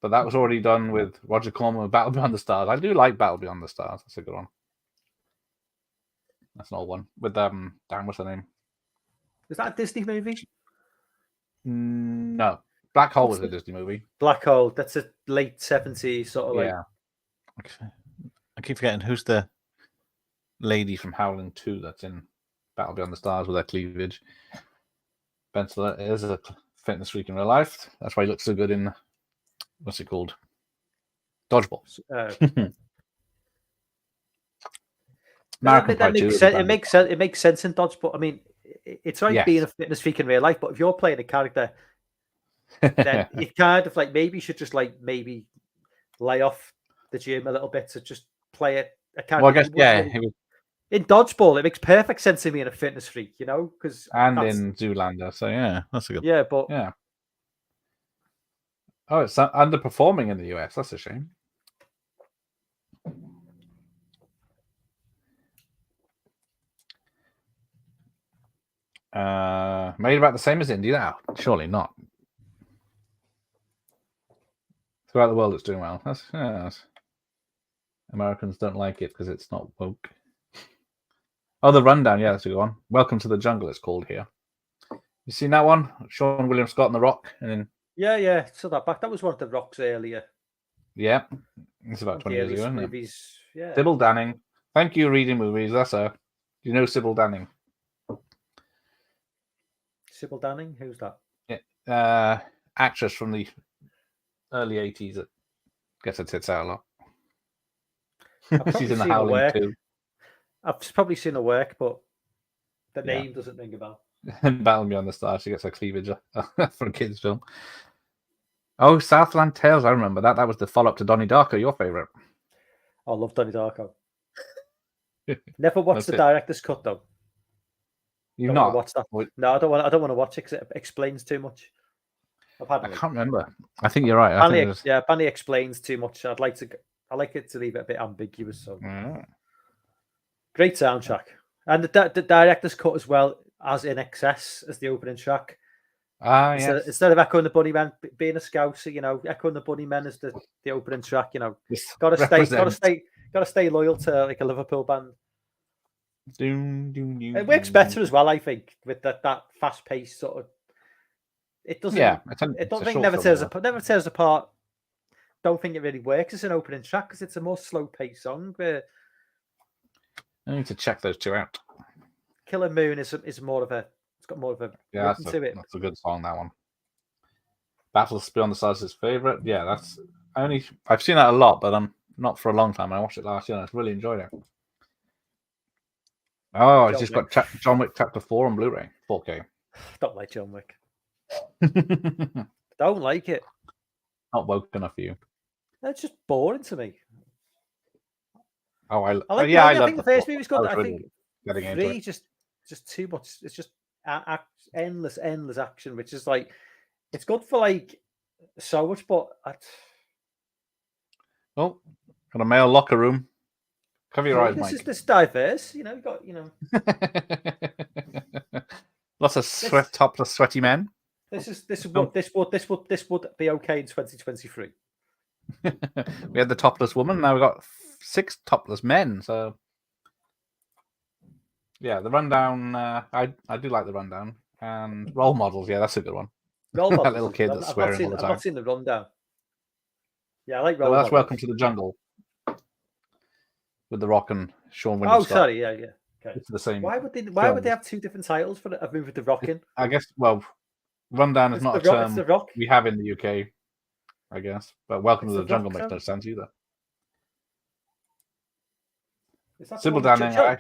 But that was already done with Roger Corman with Battle Beyond the Stars. I do like Battle Beyond the Stars. That's a good one. That's an old one. With damn, what's her name? Is that a Disney movie? No. Black Hole was a Disney movie. Black Hole. That's a late 70s sort of yeah. I keep forgetting who's the lady from Howling 2 that's in Battle Beyond the Stars with her cleavage. Ben Stiller is a fitness freak in real life. That's why he looks so good in what's it called? Dodgeball. It makes sense in Dodgeball. I mean, it's like being a fitness freak in real life, but if you're playing a character, then you kind of like maybe you should just like maybe lay off the gym a little bit to just play a character. Well, I guess in Dodgeball, it makes perfect sense to being a fitness freak, because in Zoolander. So yeah, that's a good. Yeah, but yeah. Oh, it's underperforming in the US. That's a shame. Made about the same as Indy now? Surely not. Throughout the world, it's doing well. That's Americans don't like it because it's not woke. Oh, The Rundown. Yeah, that's a good one. Welcome to the Jungle, it's called here. You seen that one? Sean William Scott and The Rock, and then Yeah. So that was one of the Rock's earlier. Yeah, it's about 20 years ago, isn't it? Movies. Yeah. Sybil Danning. Thank you, reading movies. That's her. Do you know Sybil Danning? Sybil Danning? Who's that? Yeah, actress from the early 80s that gets her tits out a lot. She's in The Howling too. I've probably seen her work, but the name doesn't ring a bell. Battle Beyond the Stars, she gets her cleavage for a kids' film. Oh, Southland Tales, I remember that. That was the follow-up to Donnie Darko, your favourite. I love Donnie Darko. Never watched the director's cut though. You've not watched that? No, I don't want to watch it because it explains too much. I can't remember. I think you're right. Banny explains too much. I like it to leave it a bit ambiguous. So great soundtrack, and the director's cut as well as In Excess as the opening track. Instead of Echoing the Bunnymen being a Scouser, Echoing the Bunnymen is the opening track. Gotta stay loyal to like a Liverpool band. It works better as well, I think, with that fast paced sort of. It doesn't. Yeah, never tears apart. Don't think it really works as an opening track because it's a more slow paced song. Where I need to check those two out. Killer Moon is more of a. It's got more of a rhythm to it. That's a good song. That one. Battles Beyond the Stars is his favorite. Yeah, I've seen that a lot, but not for a long time. I watched it last year and I really enjoyed it. Oh, it's just got John Wick Chapter 4 on Blu-ray, 4K. Don't like John Wick. Don't like it. Not woke enough for you. It's just boring to me. Oh, I think the first movie's good. I think three just too much. It's just endless action, which is like it's good for like so much, but got a male locker room. Cover your eyes, Mike. This diverse, you've got lots of topless, sweaty men. This would be okay in 2023. We had the topless woman. Now we've got 6 topless men. So yeah, The Rundown. I do like The Rundown and Role Models. Yeah, that's a good one. Role Models. That little kid that's swearing all the time. I've not seen The Rundown. Yeah, I like Role Models. That's Welcome to the Jungle. With The Rock and Sean William Scott. Sorry, yeah. Okay. It's the same. Why would they have 2 different titles for a movie with The Rock in? I guess. Well, Rundown is not a term we have in the UK. I guess, but Welcome to the Jungle makes no sense either. Sybil Danning.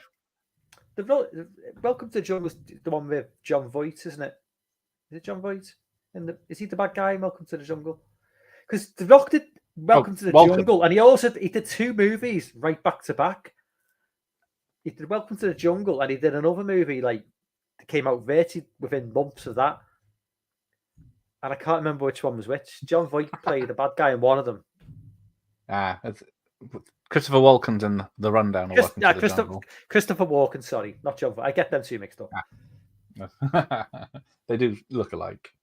Welcome to the Jungle is the one with John Voight, isn't it? Is it John Voight? Is he the bad guy in Welcome to the Jungle? Because The Rock did Welcome to the Jungle, and he did 2 movies right back to back. He did Welcome to the Jungle, and he did another movie that came out virtually within months of that. And I can't remember which one was which. John Voight played the bad guy in one of them. It's Christopher Walken's in The Rundown. Christopher Walken, sorry, not John Voight. I get them 2 mixed up. They do look alike.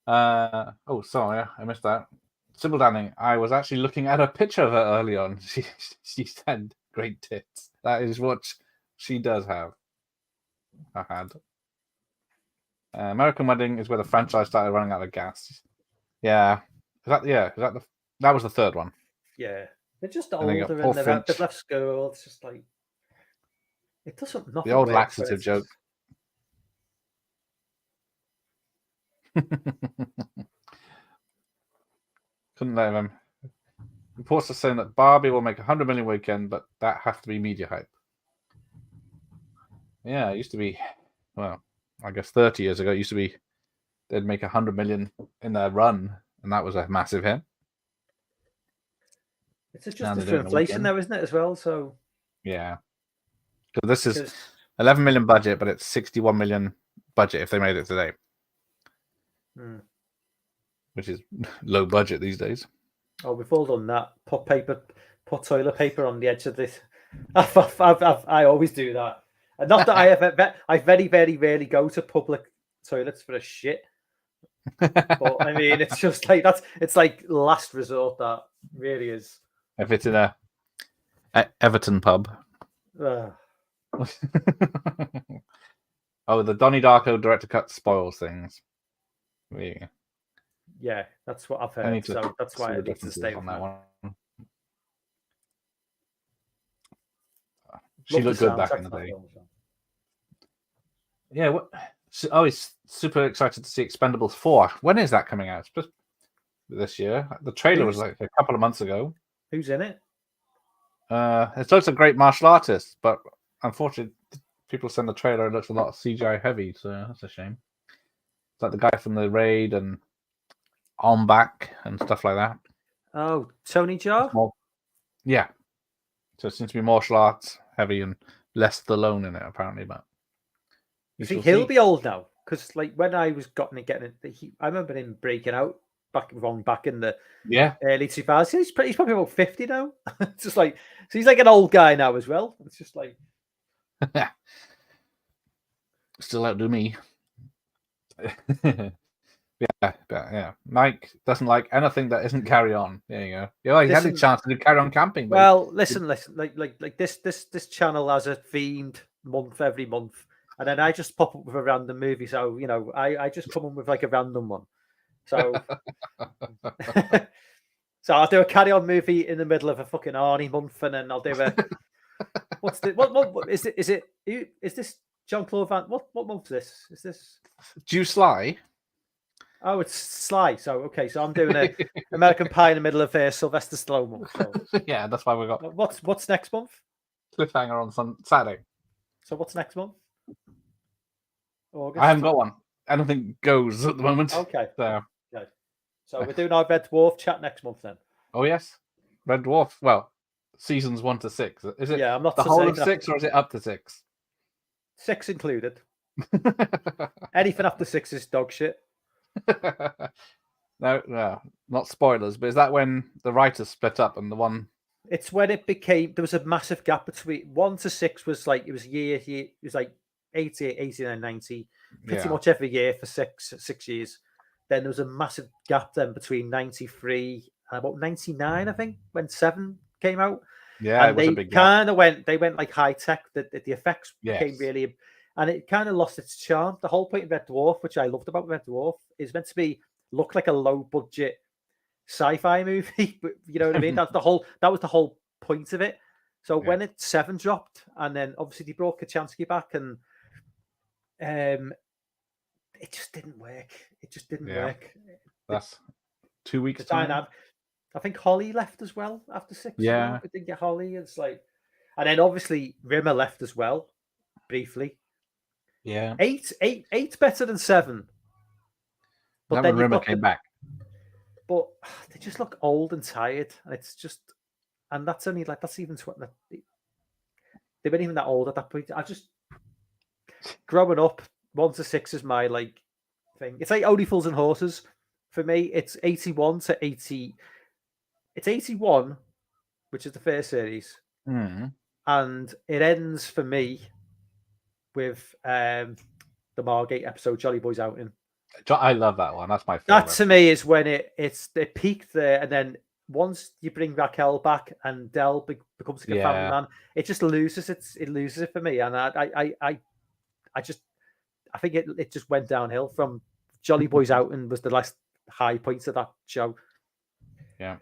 Sorry, I missed that. Sybil Danning, I was actually looking at a picture of her early on. She said great tits. That is what she does have. I had. American Wedding is where the franchise started running out of gas. Yeah. That was the third one. Yeah. They're just older and they've left school. It's just like it doesn't nothing. The old laxative joke. Couldn't let him. Reports are saying that Barbie will make 100 million weekend, but that has to be media hype. Yeah, it used to be, well, I guess 30 years ago, it used to be they'd make 100 million in their run, and that was a massive hit. It's just for inflation now, isn't it, as well? So yeah, because this is 11 million budget, but it's 61 million budget if they made it today. Which is low budget these days. Oh, we've all done that. Put toilet paper on the edge of this. I always do that. And not that I very, very rarely go to public toilets for a shit. But I mean, it's just like it's like last resort. That really is. if it's in a Everton pub. Ugh. Oh, the Donnie Darko director cut spoils things. Yeah. Yeah, that's what I've I heard. need to So that's see why the I need to differences stay on with that that. one. She Love looked the good back soundtrack in the to that day. film, so. Yeah. What? Oh, he's super excited to see Expendables 4. When is that coming out? It's just this year. The trailer was like a couple of months ago. Who's in it? It's lots of great martial artists, but unfortunately, people send the trailer. It looks a lot CGI heavy, so that's a shame. It's like the guy from the Raid and On Back and stuff like that. Oh, Tony Jaa? Yeah. So it seems to be martial arts heavy and less Stallone in it, apparently. But You think he'll be old now? Because like when I was getting it, I remember him breaking out back in the early 2000s. He's probably about 50 now. It's just like so he's like an old guy now as well. It's just like still outdo me. Yeah. Mike doesn't like anything that isn't Carry On. There you go. Yeah, he had a chance to do Carry On Camping. But well, listen. Like this channel has a themed month every month, and then I just pop up with a random movie. So you know, I just come in with like a random one. So so I'll do a Carry On movie in the middle of a fucking Arnie month, and then I'll do a what is it? Is this Jean-Claude Van? What month is this? Is this Due Sly? Oh, it's Sly. So okay, so I'm doing a American Pie in the middle of Sylvester Stallone month. So. Yeah, that's why we got. What's next month? Cliffhanger on Saturday. So what's next month? August. I haven't got one. I don't think goes at the moment. Okay. So, okay. So we're doing our Red Dwarf chat next month then. Oh yes, Red Dwarf. Well, seasons 1 to 6. Is it? Yeah, I'm not the whole of 6, or is it up to 6? 6 included. Anything after 6 is dog shit. No, not spoilers. But is that when the writers split up and the one? It's when it became there was a massive gap between 1 to 6 was like it was it was like 80, 89, 90, pretty much every year for six years. Then there was a massive gap then between 93 and about 99, I think, when 7 came out. Yeah, and it was they a big kind of went like high tech. The effects Yes. became really, and it kind of lost its charm. The whole point of Red Dwarf, which I loved about Red Dwarf, is meant to look like a low budget sci-fi movie. But you know what I mean? That was the whole point of it. So when 7 dropped, and then obviously they brought Kachansky back, and it just didn't work. It just didn't work. That's 2 weeks time. I think Holly left as well after 6. Yeah, we didn't get Holly. It's like, and then obviously Rimmer left as well, briefly. Yeah, 8 better than 7. But then Rimmer came back. But they just look old and tired, and it's just, and that's only like that's even they weren't even that old at that point. I just growing up, 1 to 6 is my like thing. It's like Only Fools and Horses for me. It's 81 to 80. It's 81, which is the first series, and it ends for me with the Margate episode, Jolly Boys Outing. I love that one. That's my favorite. That to me is when it peaked there, and then once you bring Raquel back and Del becomes like a family man, it just loses it for me, and I think it just went downhill from Jolly Boys Outing was the last high point of that show. Yeah.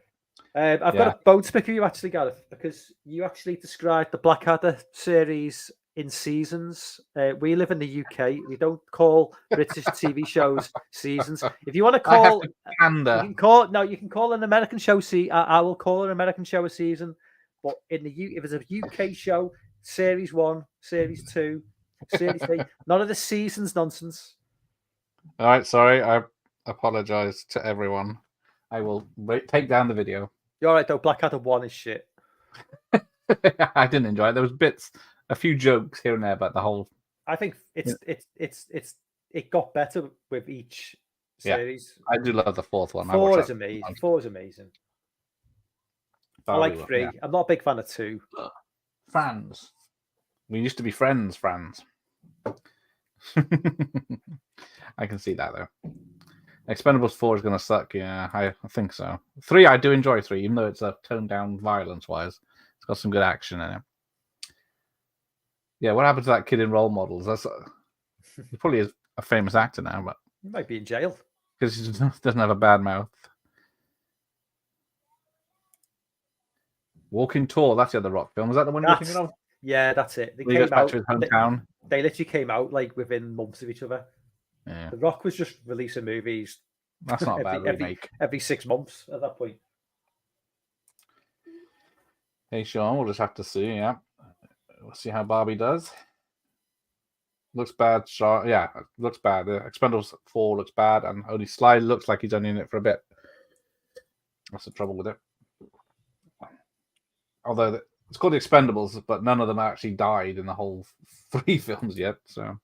I've got a bone to pick with you actually, Gareth, because you actually described the Blackadder series in seasons. We live in the UK. We don't call British TV shows seasons. If you want to call, you can call an American show. I will call an American show a season. But if it's a UK show, series 1, series 2, series 3, none of the seasons nonsense. All right, sorry. I apologize to everyone. I will take down the video. You're all right though. Blackadder 1 is shit. I didn't enjoy it. There was a few jokes here and there, but the whole. I think it got better with each series. I do love the 4th one. 4 is amazing. 4 is amazing. I like 3. Yeah. I'm not a big fan of 2. Franz. We used to be friends, Franz. I can see that though. Expendables 4 is going to suck. Yeah, I think so. 3, I do enjoy 3, even though it's a toned down violence-wise. It's got some good action in it. Yeah, what happened to that kid in Role Models? He probably is a famous actor now, but he might be in jail because he doesn't have a bad mouth. Walking Tall, that's the other Rock film. Is that the one you're thinking of? Yeah, that's it. They he goes back to his hometown. They literally came out like within months of each other. Yeah. The Rock was just releasing movies. That's not a bad remake. Every 6 months at that point. Hey, Sean, we'll just have to see. Yeah, we'll see how Barbie does. Looks bad. Yeah, looks bad. The Expendables 4 looks bad, and only Sly looks like he's only in it for a bit. That's the trouble with it. Although it's called The Expendables, but none of them actually died in the whole 3 films yet. So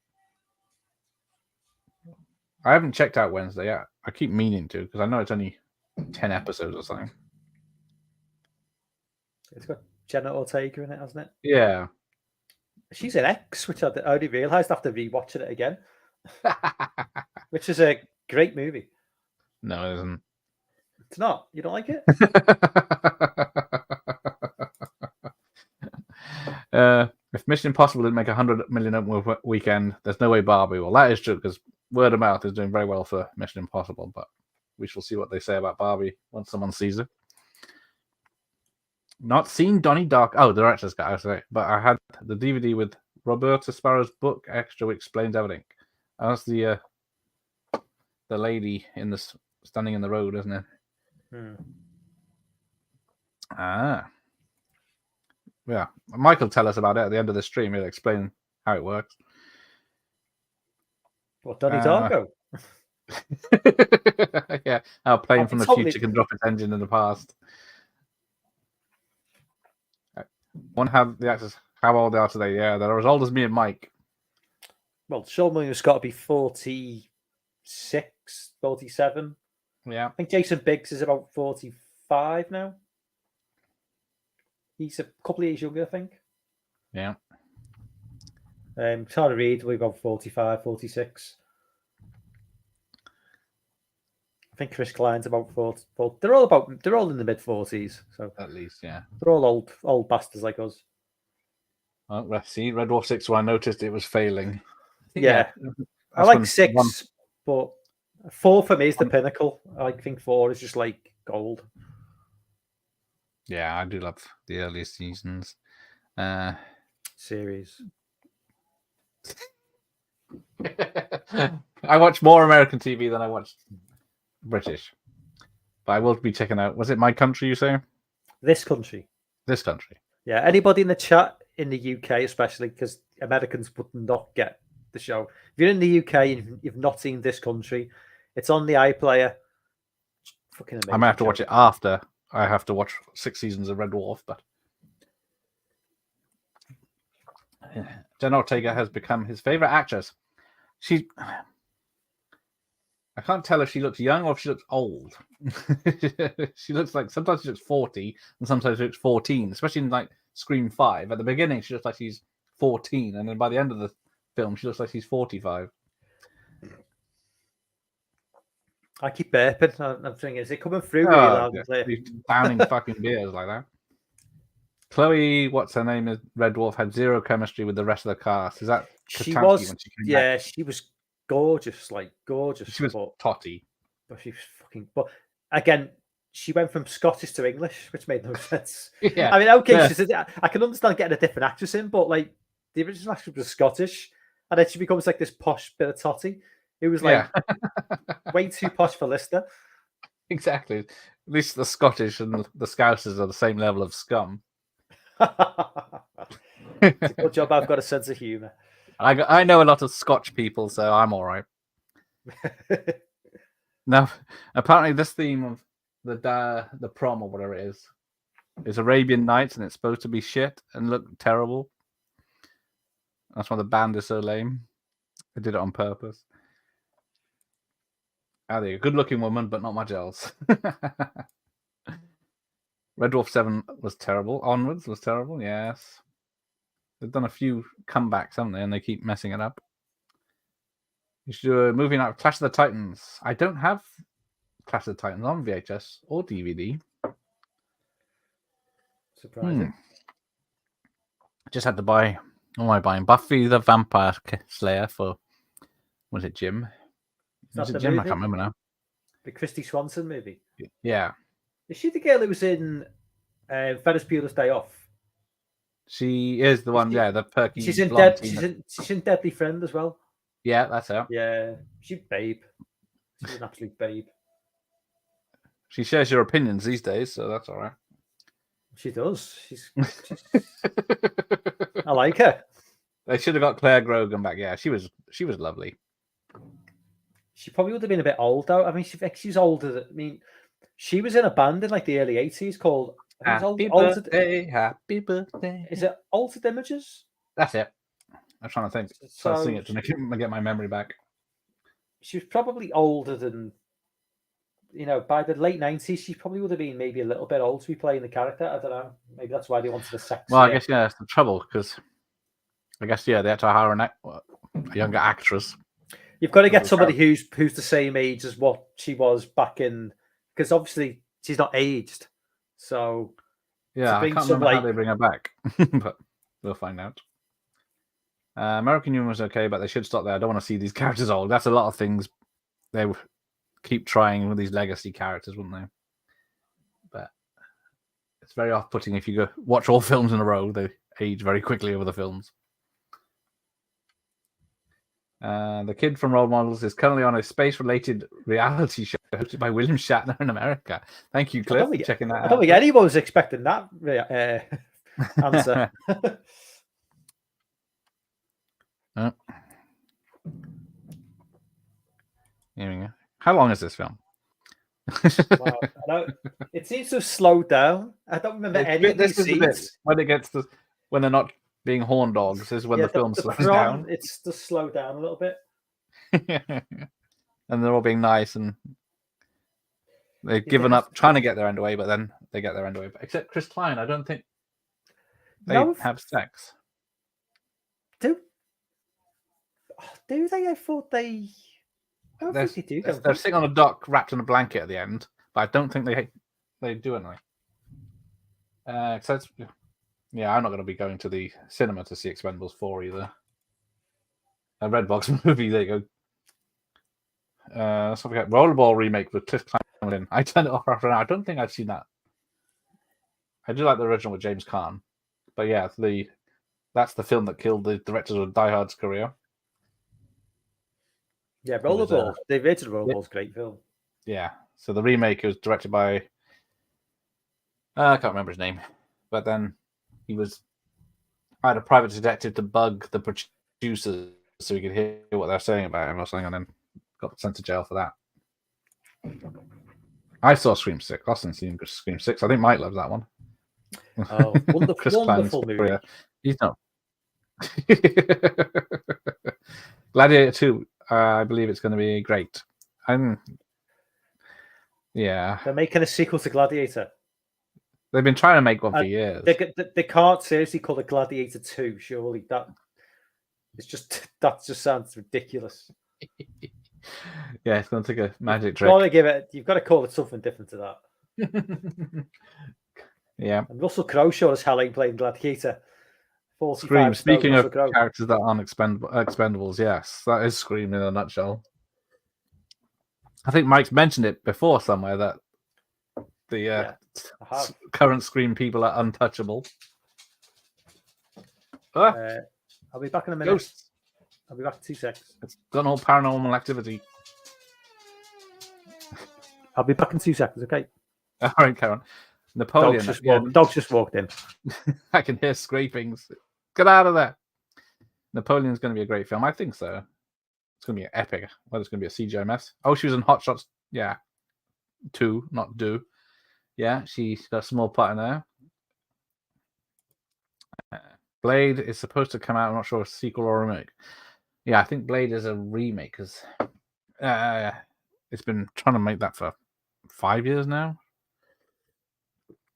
I haven't checked out Wednesday yet. I keep meaning to because I know it's only 10 episodes or something. It's got Jenna Ortega in it, hasn't it? Yeah. She's an X, which I only realised after rewatching it again. Which is a great movie. No, it isn't. It's not. You don't like it? If Mission Impossible didn't make 100 million opening weekend, there's no way Barbie will. That is true because word of mouth is doing very well for Mission Impossible, but we shall see what they say about Barbie once someone sees it. Not seen Donnie Dark. Oh, the director's got out of it, but I had the DVD with Roberta Sparrow's book extra, which explains everything. That's the lady in the standing in the road, isn't it? Ah, yeah. Michael tell us about it at the end of the stream. He'll explain how it works. What, Donnie Darko? Yeah, how a plane from the future can drop its engine in the past. One have the actors how old they are today. Yeah, they're as old as me and Mike. Well, Sean Williams got to be 46, 47. Yeah. I think Jason Biggs is about 45 now. He's a couple of years younger, I think. Yeah. Tara Reid will be about 45, 46. I think Chris Klein's about 40. They're all in the mid 40s. So at least, yeah. They're all old bastards like us. Oh, see, Red Dwarf 6, I noticed it was failing. Yeah. I like 6, but 4 for me is the pinnacle. I think 4 is just like gold. Yeah, I do love the early seasons. Series. I watch more American TV than I watch British. But I will be checking out. Was it My Country, you say? This Country. This Country. Yeah, anybody in the chat in the UK, especially, because Americans would not get the show. If you're in the UK and you've not seen This Country, it's on the iPlayer. Fucking amazing. I might have to watch it after I have to watch 6 seasons of Red Dwarf, but Jenna Ortega has become his favorite actress. I can't tell if she looks young or if she looks old. She looks like sometimes she looks 40 and sometimes she looks 14, especially in like Scream 5. At the beginning, she looks like she's 14, and then by the end of the film, she looks like she's 45. I keep burping. I'm thinking, is it coming through? Downing fucking beers like that. Chloe, what's her name? Is Red Dwarf had zero chemistry with the rest of the cast. Is that she was? When she came back? She was gorgeous, like gorgeous. She was totty, but she was fucking. But again, she went from Scottish to English, which made no sense. Yeah, I mean, okay, yeah. I can understand getting a different actress in, but like the original actress was Scottish, and then she becomes like this posh bit of totty. It was like way too posh for Lister. Exactly. At least the Scottish and the Scousers are the same level of scum. It's a good job I've got a sense of humour. I know a lot of Scotch people, so I'm all right. Now, apparently this theme of the prom or whatever it is Arabian Nights, and it's supposed to be shit and look terrible. That's why the band is so lame. They did it on purpose. There you go. Good-looking woman, but not much else. Red Dwarf 7 was terrible. Onwards was terrible, yes. They've done a few comebacks, haven't they? And they keep messing it up. You should do a movie night of Clash of the Titans. I don't have Clash of the Titans on VHS or DVD. Surprising. Just had to buy. What am I buying? Buffy the Vampire Slayer for. Was it Jim? Was it Jim? Movie? I can't remember now. The Christy Swanson movie. Yeah. Is she the girl who was in Ferris Bueller's Day Off? She is the one. The perky. She's in Deadly Friend as well. Yeah, that's her. Yeah, she's babe. She's an absolute babe. She shares your opinions these days, so that's all right. She does. She's I like her. They should have got Claire Grogan back. Yeah, she was lovely. She probably would have been a bit old though. I mean, she's older. I mean, she was in a band in like the early 80s called Happy Birthday. Is it Altered Images? That's it. I'm trying to think. So I'll sing it to get my memory back. She was probably older than, by the late 90s, she probably would have been maybe a little bit old to be playing the character. I don't know. Maybe that's why they wanted a sex. Well, I guess, that's the trouble, because I guess, they had to hire a younger actress. You've got to get somebody who's the same age as what she was back in, because obviously she's not aged. So, yeah, I can't remember how they bring her back, but we'll find out. American Humor was okay, but they should stop there. I don't want to see these characters old. That's a lot of things they would keep trying with these legacy characters, wouldn't they? But it's very off-putting if you go watch all films in a row. They age very quickly over the films. The kid from Role Models is currently on a space-related reality show hosted by William Shatner in America. Thank you, Cliff, for checking that out. I don't think anyone was expecting that answer. Here we go. How long is this film? Wow. It seems to have slowed down. I don't remember any of these scenes. When they're not being horn dogs is when the film slows down. It's just slowed down a little bit. And they're all being nice and they've given up trying to get their end away, but then they get their end away. Except Chris Klein, I don't think they have sex. Do they? I thought they. I don't think they do. They're sitting on a dock wrapped in a blanket at the end, but I don't think they do anything. Yeah, I'm not going to be going to the cinema to see Expendables 4 either. A Redbox movie, there you go. Let's not forget Rollerball remake with Cliff Clan. I turned it off after an hour. I don't think I've seen that. I do like the original with James Caan. But yeah, that's the film that killed the director of Die Hard's career. Yeah, Rollerball. The original Rollerball's a great film. Yeah. So the remake was directed by I can't remember his name. But then I had a private detective to bug the producers so he could hear what they're saying about him or something, and then got sent to jail for that. I saw Scream 6. Austin seen Scream 6. I think Mike loves that one. Oh, wonderful movie. He's not. Gladiator 2, I believe it's going to be great. Yeah. They're making a sequel to Gladiator. They've been trying to make one for years. They can't seriously call it Gladiator 2, surely. That just sounds ridiculous. Yeah, it's going to take a magic trick. You've got to call it something different to that. Yeah. And Russell Crowe showed us how he played Gladiator. Scream. Speaking of characters that aren't expendables, yes, that is Scream in a nutshell. I think Mike's mentioned it before somewhere that the current Scream people are untouchable. I'll be back in a minute. Ghosts. I'll be back in 2 seconds. It's done all paranormal activity. I'll be back in 2 seconds, okay? All right, Karen. Napoleon. Dogs just walked in. I can hear scrapings. Get out of there. Napoleon's going to be a great film. I think so. It's going to be epic. Well, it's going to be a CGI mess. Oh, she was in Hot Shots. Yeah. 2, not Do. Yeah, she's got a small part in there. Blade is supposed to come out. I'm not sure a sequel or a remake. Yeah, I think Blade is a remake because it's been trying to make that for 5 years now.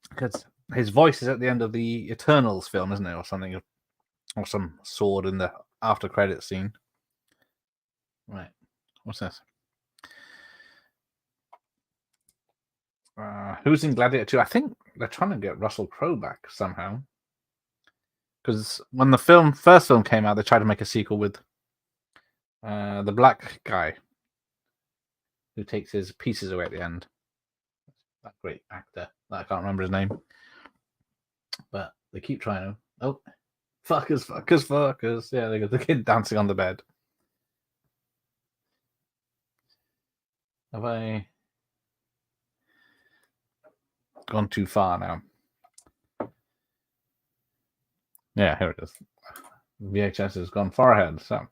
Because his voice is at the end of the Eternals film, isn't it, or something, or some sword in the after credit scene. Right, What's this? Who's in Gladiator 2? I think they're trying to get Russell Crowe back somehow. Because when the first film came out, they tried to make a sequel with the black guy who takes his pieces away at the end. That great actor. I can't remember his name. But they keep trying to. Oh, fuckers, fuckers, fuckers. Yeah, they got the kid dancing on the bed. Have I gone too far now? Yeah, here it is. VHS has gone far ahead. So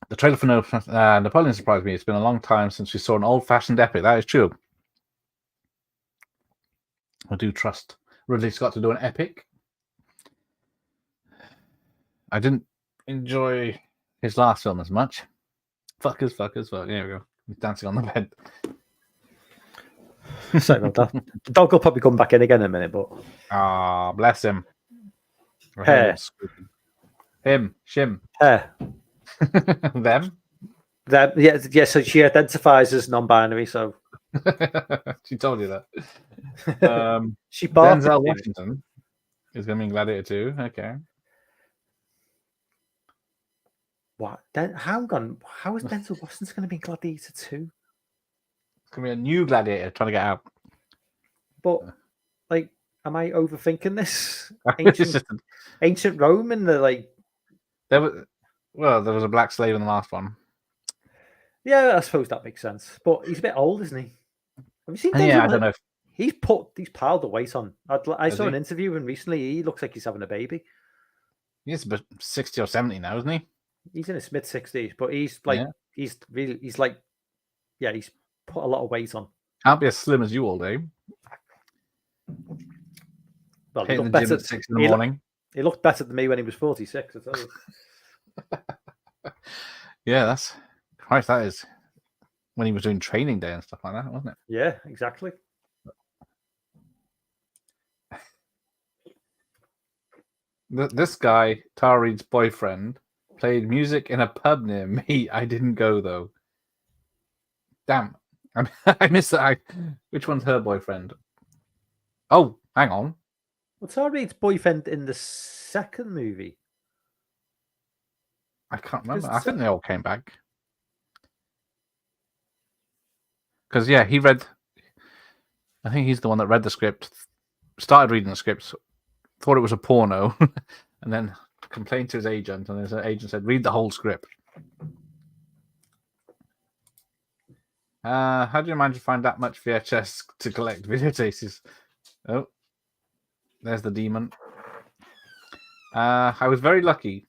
the trailer for Napoleon surprised me. It's been a long time since we saw an old-fashioned epic. That is true. I do trust Ridley Scott to do an epic. I didn't enjoy his last film as much. Fuckers, fuckers, fuck. There we go. He's dancing on the bed. Sorry about that. The dog will probably come back in again in a minute, but bless him. Hair. Him. Shim. Hair. Them. Yeah. So she identifies as non-binary. So she told you that. She barked. Denzel Washington is going to be in Gladiator 2. Okay. What? How is Denzel Washington going to be in Gladiator 2? It's going to be a new Gladiator trying to get out. But, like, am I overthinking this? Ancient Rome and the, there was a black slave in the last one. Yeah, I suppose that makes sense. But he's a bit old, isn't he? Have you seen Denzel? Yeah, I don't know. He's piled the weight on. I saw an interview with him recently. He looks like he's having a baby. He's about 60 or 70 now, isn't he? He's in his mid-60s, but he's like, he's put a lot of weight on. Can't be as slim as you all day. Well, hitting the gym at 6 in the morning. He looked better than me when he was 46, I tell you. Yeah, that's Christ. That is when he was doing training day and stuff like that, wasn't it? Yeah, exactly. This guy, Tara Reid's boyfriend, played music in a pub near me. I didn't go though. Damn, I missed that. Which one's her boyfriend? Oh, hang on. What's Tara Reid's boyfriend in the second movie? I can't remember. I think they all came back. Because, yeah, he read... I think he's the one that read the script, started reading the script, thought it was a porno, and then complained to his agent, and his agent said, read the whole script. How do you manage to find that much VHS to collect videotapes? Oh, there's the demon. I was very lucky.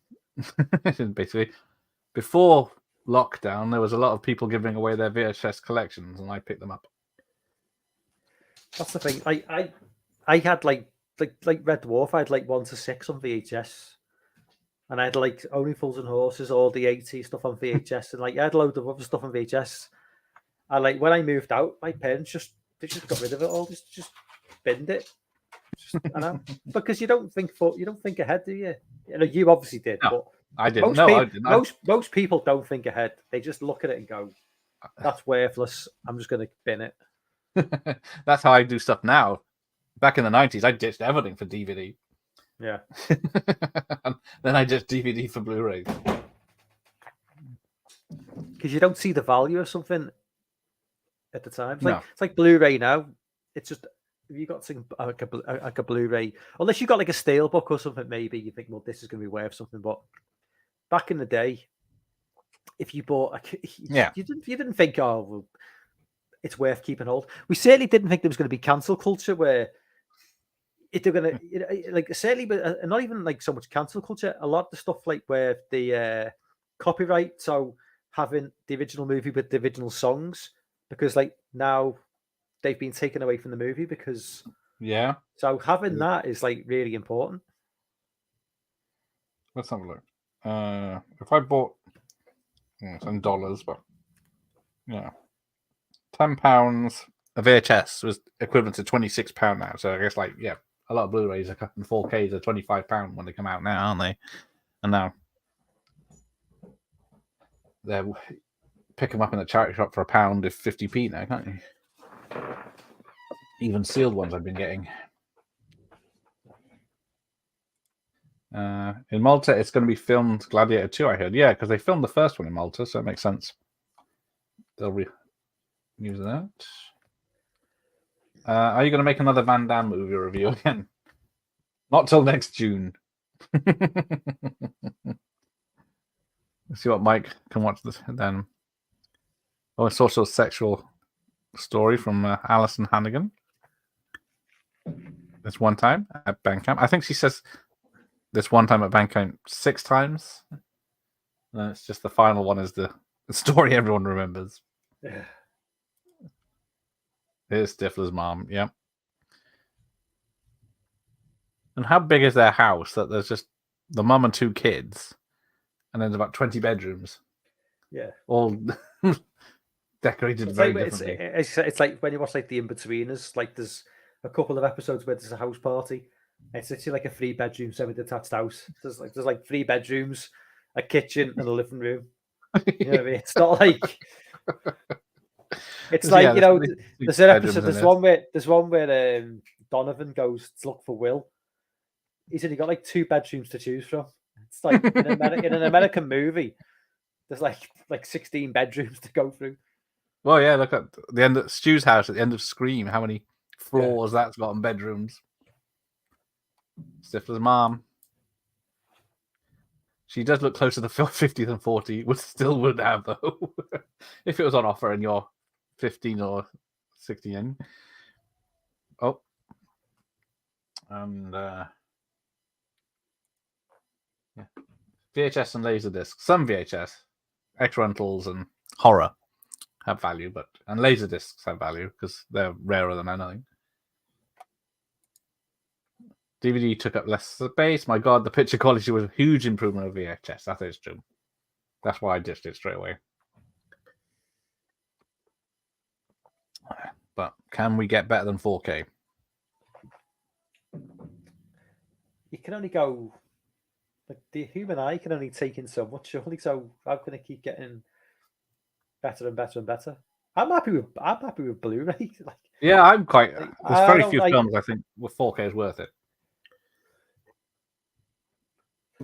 Basically, before lockdown, there was a lot of people giving away their VHS collections, and I picked them up. That's the thing. I had like Red Dwarf. I had like 1 to 6 on VHS, and I had like Only Fools and Horses, all the 80s stuff on VHS, and like I had a load of other stuff on VHS. And like when I moved out, my parents just got rid of it all. Just binned it. I know, because you don't think ahead, do you? You know, you obviously did, no, but I didn't. I didn't. Most people don't think ahead. They just look at it and go, "That's worthless. I'm just going to bin it." That's how I do stuff now. Back in the 90s, I ditched everything for DVD. Yeah. And then I just DVD for Blu-ray. Because you don't see the value of something at the time. It's like Blu-ray now. It's just if you got something like a Blu-ray, unless you got like a Steelbook or something, maybe you think, well, this is going to be worth something. But back in the day, if you bought, you didn't think, oh, well, it's worth keeping hold. We certainly didn't think there was going to be cancel culture where they're going to like certainly, but not even like so much cancel culture. A lot of the stuff like where the copyright, so having the original movie with the original songs, because like now they've been taken away from the movie because so having that is like really important. Let's have a look. If I bought it's in dollars, but yeah, £10 a VHS was equivalent to £26 now. So I guess like a lot of Blu-rays and 4Ks are £25 when they come out now, aren't they? And now they pick them up in the charity shop for £1 if 50p now, can't you? Even sealed ones I've been getting. In Malta, it's going to be filmed Gladiator 2, I heard. Yeah, because they filmed the first one in Malta, so it makes sense. They'll be using that. Are you going to make another Van Damme movie review again? Not till next June. Let's see what Mike can watch this then. Oh, it's also a sexual story from Alison Hannigan. This one time at Bandcamp. I think she says this one time at Bandcamp 6 times. And it's just the final one is the story everyone remembers. Yeah. Here's Stifler's mom. Yeah. And how big is their house that there's just the mum and 2 kids, and then about 20 bedrooms? Yeah. All decorated It's very like, differently. it's like when you watch like the In-Betweeners, like there's a couple of episodes where there's a house party. It's actually like a 3-bedroom semi-detached house. There's like 3 bedrooms, a kitchen, and a living room. You know what I mean? It's not like it's like, you know, there's an episode. There's one where Donovan goes to look for Will. He's only got like 2 bedrooms to choose from. It's like in an American movie, there's like 16 bedrooms to go through. Well, yeah, look at the end of Stu's house at the end of Scream. How many floors that's got and bedrooms? Stifler's mom. She does look closer to 50 than 40. Still would have, though. If it was on offer and you're 15 or 16. Oh. And yeah. VHS and Laserdisc. Some VHS, X-Rentals and horror have value, and Laserdiscs have value because they're rarer than anything. DVD took up less space. My God, the picture quality was a huge improvement over VHS. That is true. That's why I ditched it straight away. But can we get better than 4K? You can only go, like, the human eye can only take in so much, surely. So how can it keep getting better and better and better? I'm happy with Blu-ray. Like, yeah, I'm quite. There's very few films I think with 4K is worth it.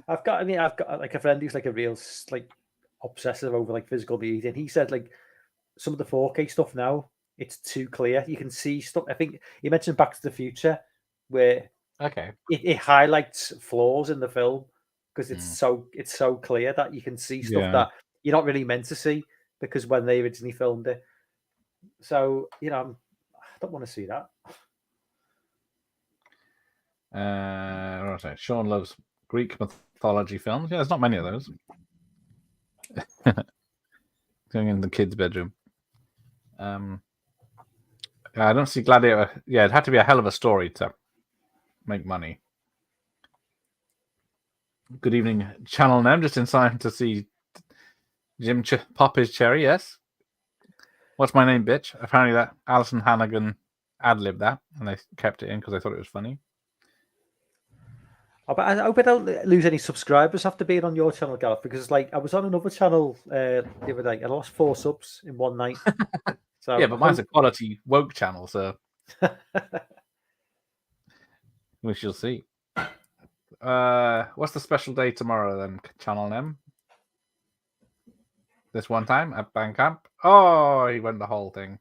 I've got like a friend who's like a real like obsessive over like physical media, and he said like some of the 4K stuff now, it's too clear. You can see stuff. I think he mentioned Back to the Future, where it highlights flaws in the film because it's so clear that you can see stuff that you're not really meant to see because when they originally filmed it. So, you know, I don't want to see that. Sean loves Greek mythology films. Yeah, there's not many of those. Going in the kids' bedroom. I don't see Gladiator. Yeah, it had to be a hell of a story to make money. Good evening, Channel Nem. Just in time to see Jim pop his cherry. Yes. What's my name, bitch? Apparently that Alison Hannigan ad-libbed that, and they kept it in because they thought it was funny. But I hope I don't lose any subscribers after being on your channel, Gareth, because like I was on another channel the other night and I lost 4 subs in one night. So yeah, but mine's a quality woke channel, so we shall see. What's the special day tomorrow then, Channel Nem? This one time at Bandcamp. Oh, he went the whole thing.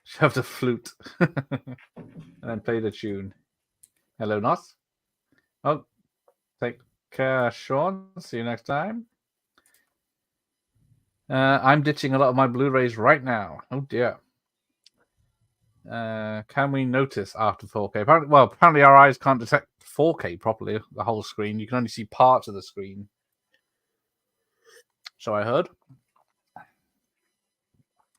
Shoved a flute and then played a tune. Hello, Nos. Oh, take care, Sean. See you next time. I'm ditching a lot of my Blu-rays right now. Oh dear. Can we notice after 4K? Apparently our eyes can't detect 4K properly, the whole screen. You can only see parts of the screen. So I heard.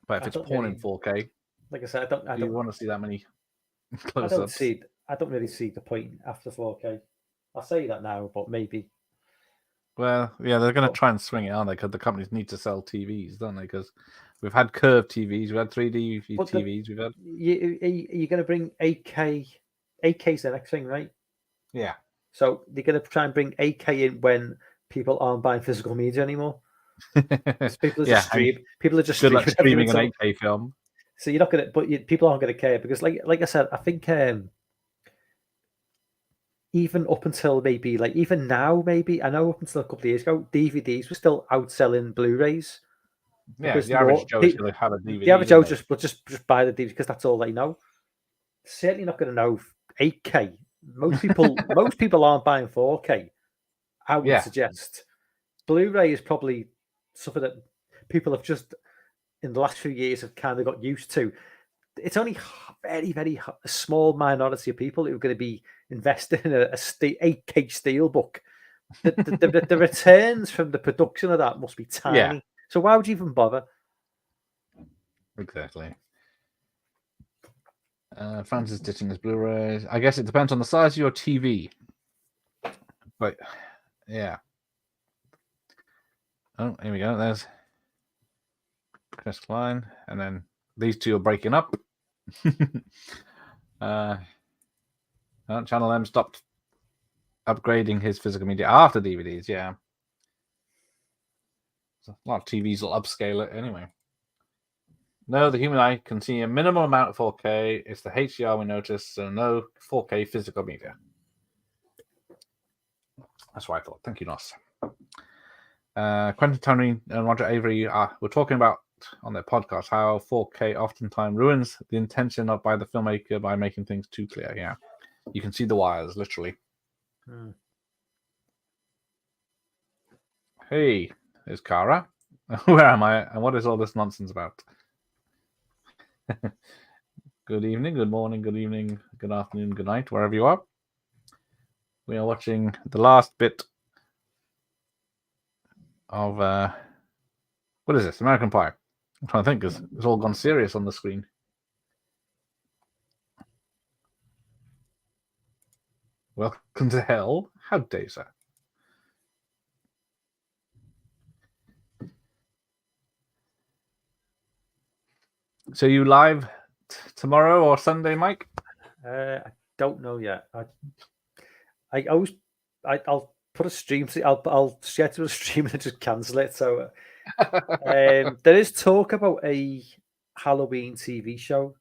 But if it's porn in 4K, like I said, I don't want to see that many close-ups. I don't really see the point after 4K. I'll say that now, but maybe. Well, yeah, they're going to try and swing it, aren't they? Because the companies need to sell TVs, don't they? Because we've had curved TVs, we've had 3D TVs, we've had. You're going to bring 8K. 8K's the next thing, right? Yeah. So they're going to try and bring 8K in when people aren't buying physical media anymore. People are just people are just good luck streaming an everything. 8K film. So you're not gonna, but people aren't gonna care because, like I said, I think even up until maybe even now, maybe I know up until a couple of years ago, DVDs were still outselling Blu-rays. Yeah, the average Joe is going to have a DVD. The average Joe just buy the DVD because that's all they know. Certainly not going to know 8K. Most people aren't buying 4K. I would suggest Blu-ray is probably something that people have just in the last few years have kind of got used to. It's only very, very a small minority of people who are going to be investing in a 8K steelbook. The returns from the production of that must be tiny. Yeah. So why would you even bother? Exactly. Francis ditching his Blu-rays. I guess it depends on the size of your TV. But yeah. Oh, here we go. There's Chris Klein, and then these two are breaking up. Channel M stopped upgrading his physical media after DVDs. Yeah, a lot of TVs will upscale it anyway. No, the human eye can see a minimum amount of 4K. It's the HDR we notice, so no 4K physical media. That's what I thought. Thank you, Nos. Quentin Tony and Roger Avery were talking about on their podcast how 4K oftentimes ruins the intention by the filmmaker by making things too clear. Yeah, you can see the wires literally. Hey, there's Kara. Where am I? And what is all this nonsense about? Good evening, good morning, good evening, good afternoon, good night, wherever you are. We are watching the last bit of what is this? American Pie. I'm trying to think because it's all gone serious on the screen. Welcome to hell. How dare you, sir? So you live tomorrow or Sunday, Mike? I don't know yet. I'll put a stream. I'll schedule a stream and just cancel it. So there is talk about a Halloween TV show.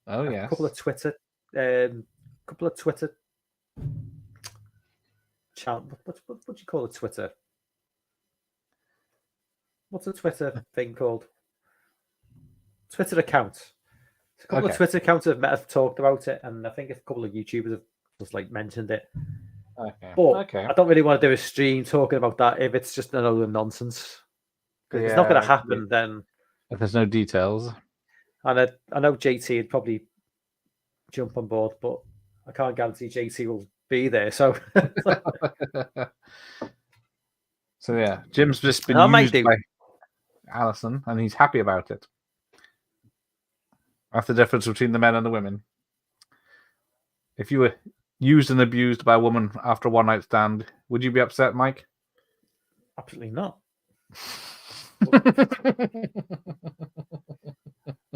Oh yeah. A couple of Twitter channel. What do you call a Twitter? What's a Twitter thing called? Twitter account. A couple of Twitter accounts have talked about it, and I think a couple of YouTubers have just mentioned it. Okay. But I don't really want to do a stream talking about that if it's just another nonsense. Because it's not going to happen then. If there's no details. And I know JT would probably jump on board, but I can't guarantee JT will be there. So, yeah, Jim's just been used by Alison, and he's happy about it. That's the difference between the men and the women. If you were used and abused by a woman after a one-night stand, would you be upset, Mike? Absolutely not.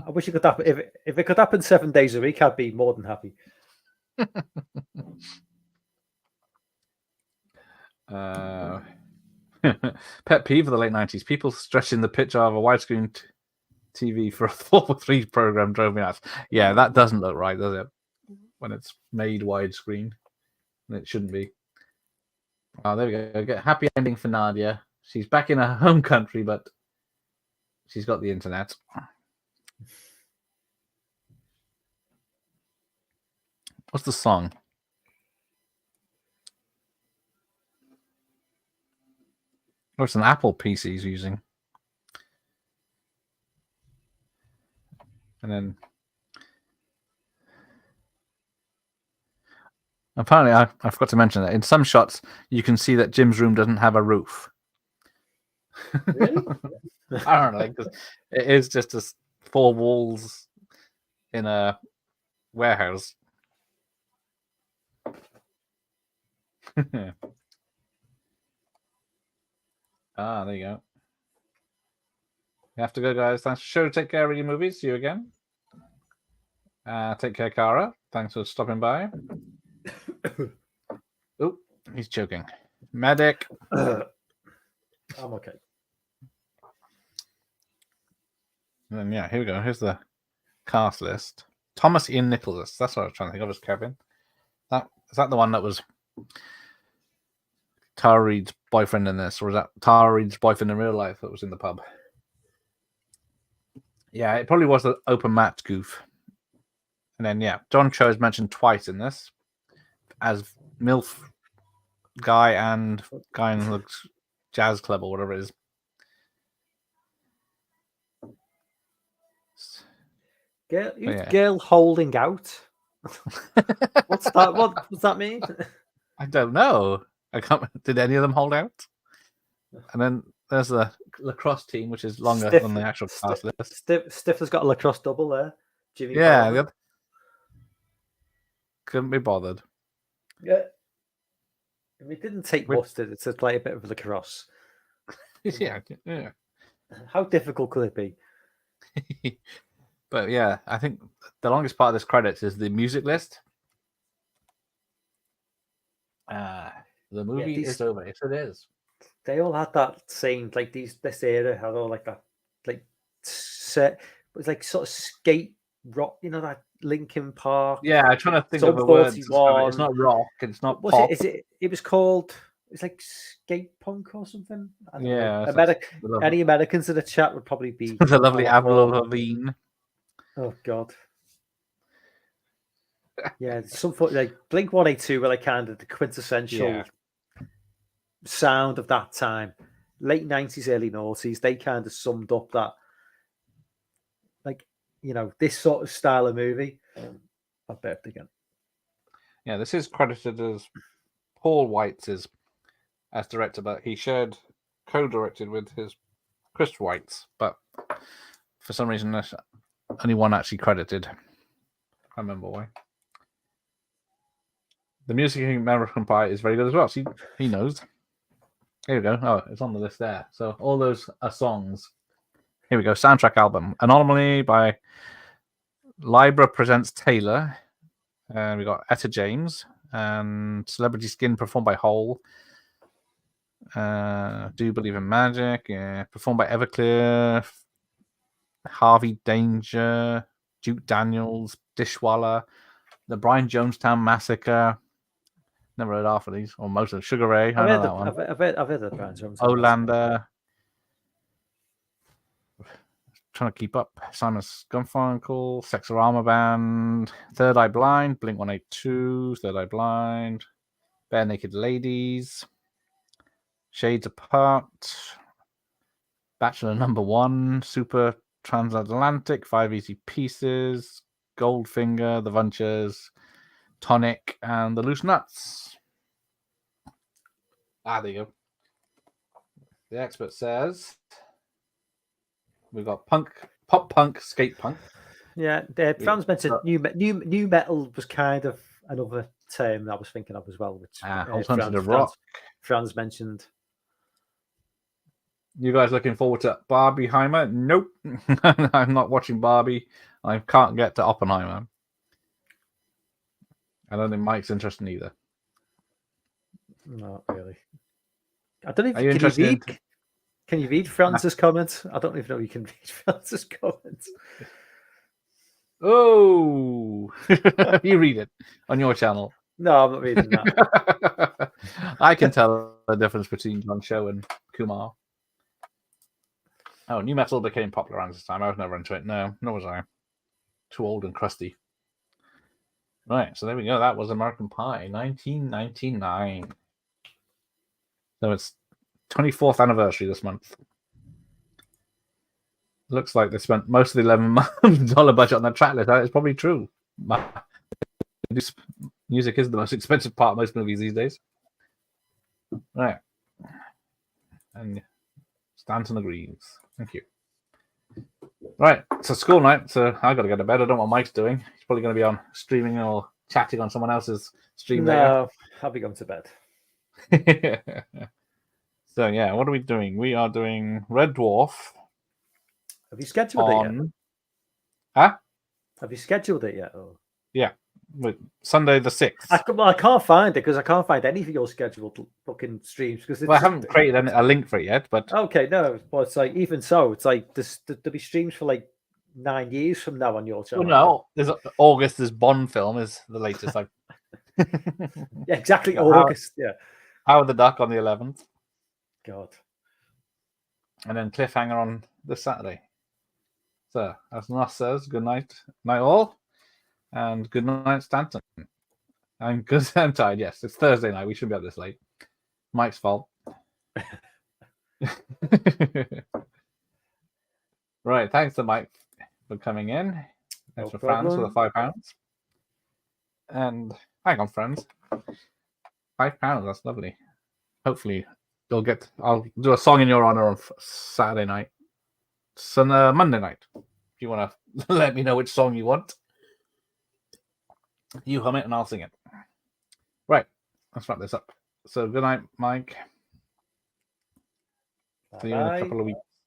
I wish it could happen. If it could happen 7 days a week, I'd be more than happy. Pet peeve of the late 90s. People stretching the picture of a widescreen TV for a 4:3 program drove me nuts. Yeah, that doesn't look right, does it? When it's made widescreen. And it shouldn't be. Oh, there we go. Get happy ending for Nadia. She's back in her home country, but she's got the internet. What's the song? Oh, it's an Apple PC he's using. And then apparently, I forgot to mention that in some shots you can see that Jim's room doesn't have a roof. Really? I don't know, because it is just 4 walls in a warehouse. There you go. You have to go, guys. Thanks for the show. Take care of your movies. See you again. Take care, Kara. Thanks for stopping by. Oh, he's choking. Medic. I'm okay. And then, yeah, here we go. Here's the cast list. Thomas Ian Nicholas. That's what I was trying to think of as Kevin. Is that the one that was Tara Reid's boyfriend in this? Or was that Tara Reid's boyfriend in real life that was in the pub? Yeah, it probably was the open mat goof. And then, yeah, John Cho is mentioned twice in this as MILF guy and guy in the jazz club or whatever it is. Girl holding out. What's that? What does that mean? I don't know. Did any of them hold out? And then there's the lacrosse team, which is longer than the actual cast list. Stifler's got a lacrosse double there. Jimmy. Yeah, couldn't be bothered. Yeah, it didn't take much to play a bit of lacrosse. yeah. How difficult could it be? But yeah, I think the longest part of this credits is the music list. The movie is over. Yes, it is. They all had that same, like this era had all like that, like set. It was like sort of skate rock, that Linkin Park. Yeah, I'm trying to think of the words. It's not rock. It's not pop. It was called. It's like skate punk or something. Yeah. Any Americans in the chat would probably be the lovely Avril Lavigne. Oh God. Yeah, some like Blink-182 were like kind of the quintessential sound of that time. Late 90s, early noughties, they kind of summed up that, like, this sort of style of movie. I'll bet again. Yeah, this is credited as Paul Weitz as director, but he co-directed with his Chris Weitz, but for some reason there's only one actually credited. I can't remember why. The music in American Pie is very good as well. See, he knows. Here we go. Oh, it's on the list there. So all those are songs. Here we go. Soundtrack album. Anomaly by Libra Presents Taylor. And we got Etta James. And Celebrity Skin performed by Hole. Do You Believe in Magic? Yeah. Performed by Everclear. Harvey Danger. Duke Daniels. Dishwalla. The Brian Jonestown Massacre. Never heard half of these, or most of them. Sugar Ray. I've heard the Brian Jonestown. Olander. Trying to keep up. Simon Garfunkel. Sexorama Band. Third Eye Blind. Blink-182. Third Eye Blind. Bare Naked Ladies. Shades Apart. Bachelor Number 1. Super Transatlantic. 5 Easy Pieces. Goldfinger. The Ventures. Tonic and the Loose Nuts. There you go. The expert says we've got pop punk, skate punk. Yeah, Franz mentioned new metal was kind of another term that I was thinking of as well. Which alternative rock. Franz mentioned. You guys looking forward to Barbieheimer? Nope. I'm not watching Barbie. I can't get to Oppenheimer. I don't think Mike's interested either. Not really. I don't know if can you read Franz's comments? I don't even know if you can read Franz's comments. Oh, you read it on your channel. No, I'm not reading that. I can tell the difference between John Cho and Kumar. Oh, new metal became popular around this time. I was never into it. No, nor was I. Too old and crusty. Right, so there we go. That was American Pie, 1999. So it's 24th anniversary this month. Looks like they spent most of the $11 budget on that track list. That is probably true. Music is the most expensive part of most movies these days. Right. And Stanton agrees. Thank you. Right, so school night, so I got to go to bed. I don't know what Mike's doing. He's probably going to be on streaming or chatting on someone else's stream. No, I'll be going to bed. So, yeah, what are we doing? We are doing Red Dwarf. Have you scheduled it yet? Huh? Have you scheduled it yet? Or... Yeah, Sunday the 6th. I can't find it because I can't find any of your scheduled fucking streams. I haven't created a link for it yet, but... Okay, no, but it's like, even so, it's like, there'll be streams for like 9 years from now on your Well, channel. no, there's August's Bond film is the latest. Like, Yeah, exactly. How- August. Yeah. Howard the Duck on the 11th, God. and then Cliffhanger on this Saturday. So, as Nos says, good night, night all, and good night, Stanton. And good I'm tired. Yes, it's Thursday night. We shouldn't be up this late. Mike's fault. Right. Thanks to Mike for coming in. Thanks No for Franz for the problem. £5. And hang on, friends. £5. That's lovely. Hopefully, I'll do a song in your honor on Saturday night. Monday night. If you want to let me know which song you want, you hum it and I'll sing it. Right. Let's wrap this up. So good night, Mike. See you in a couple of weeks.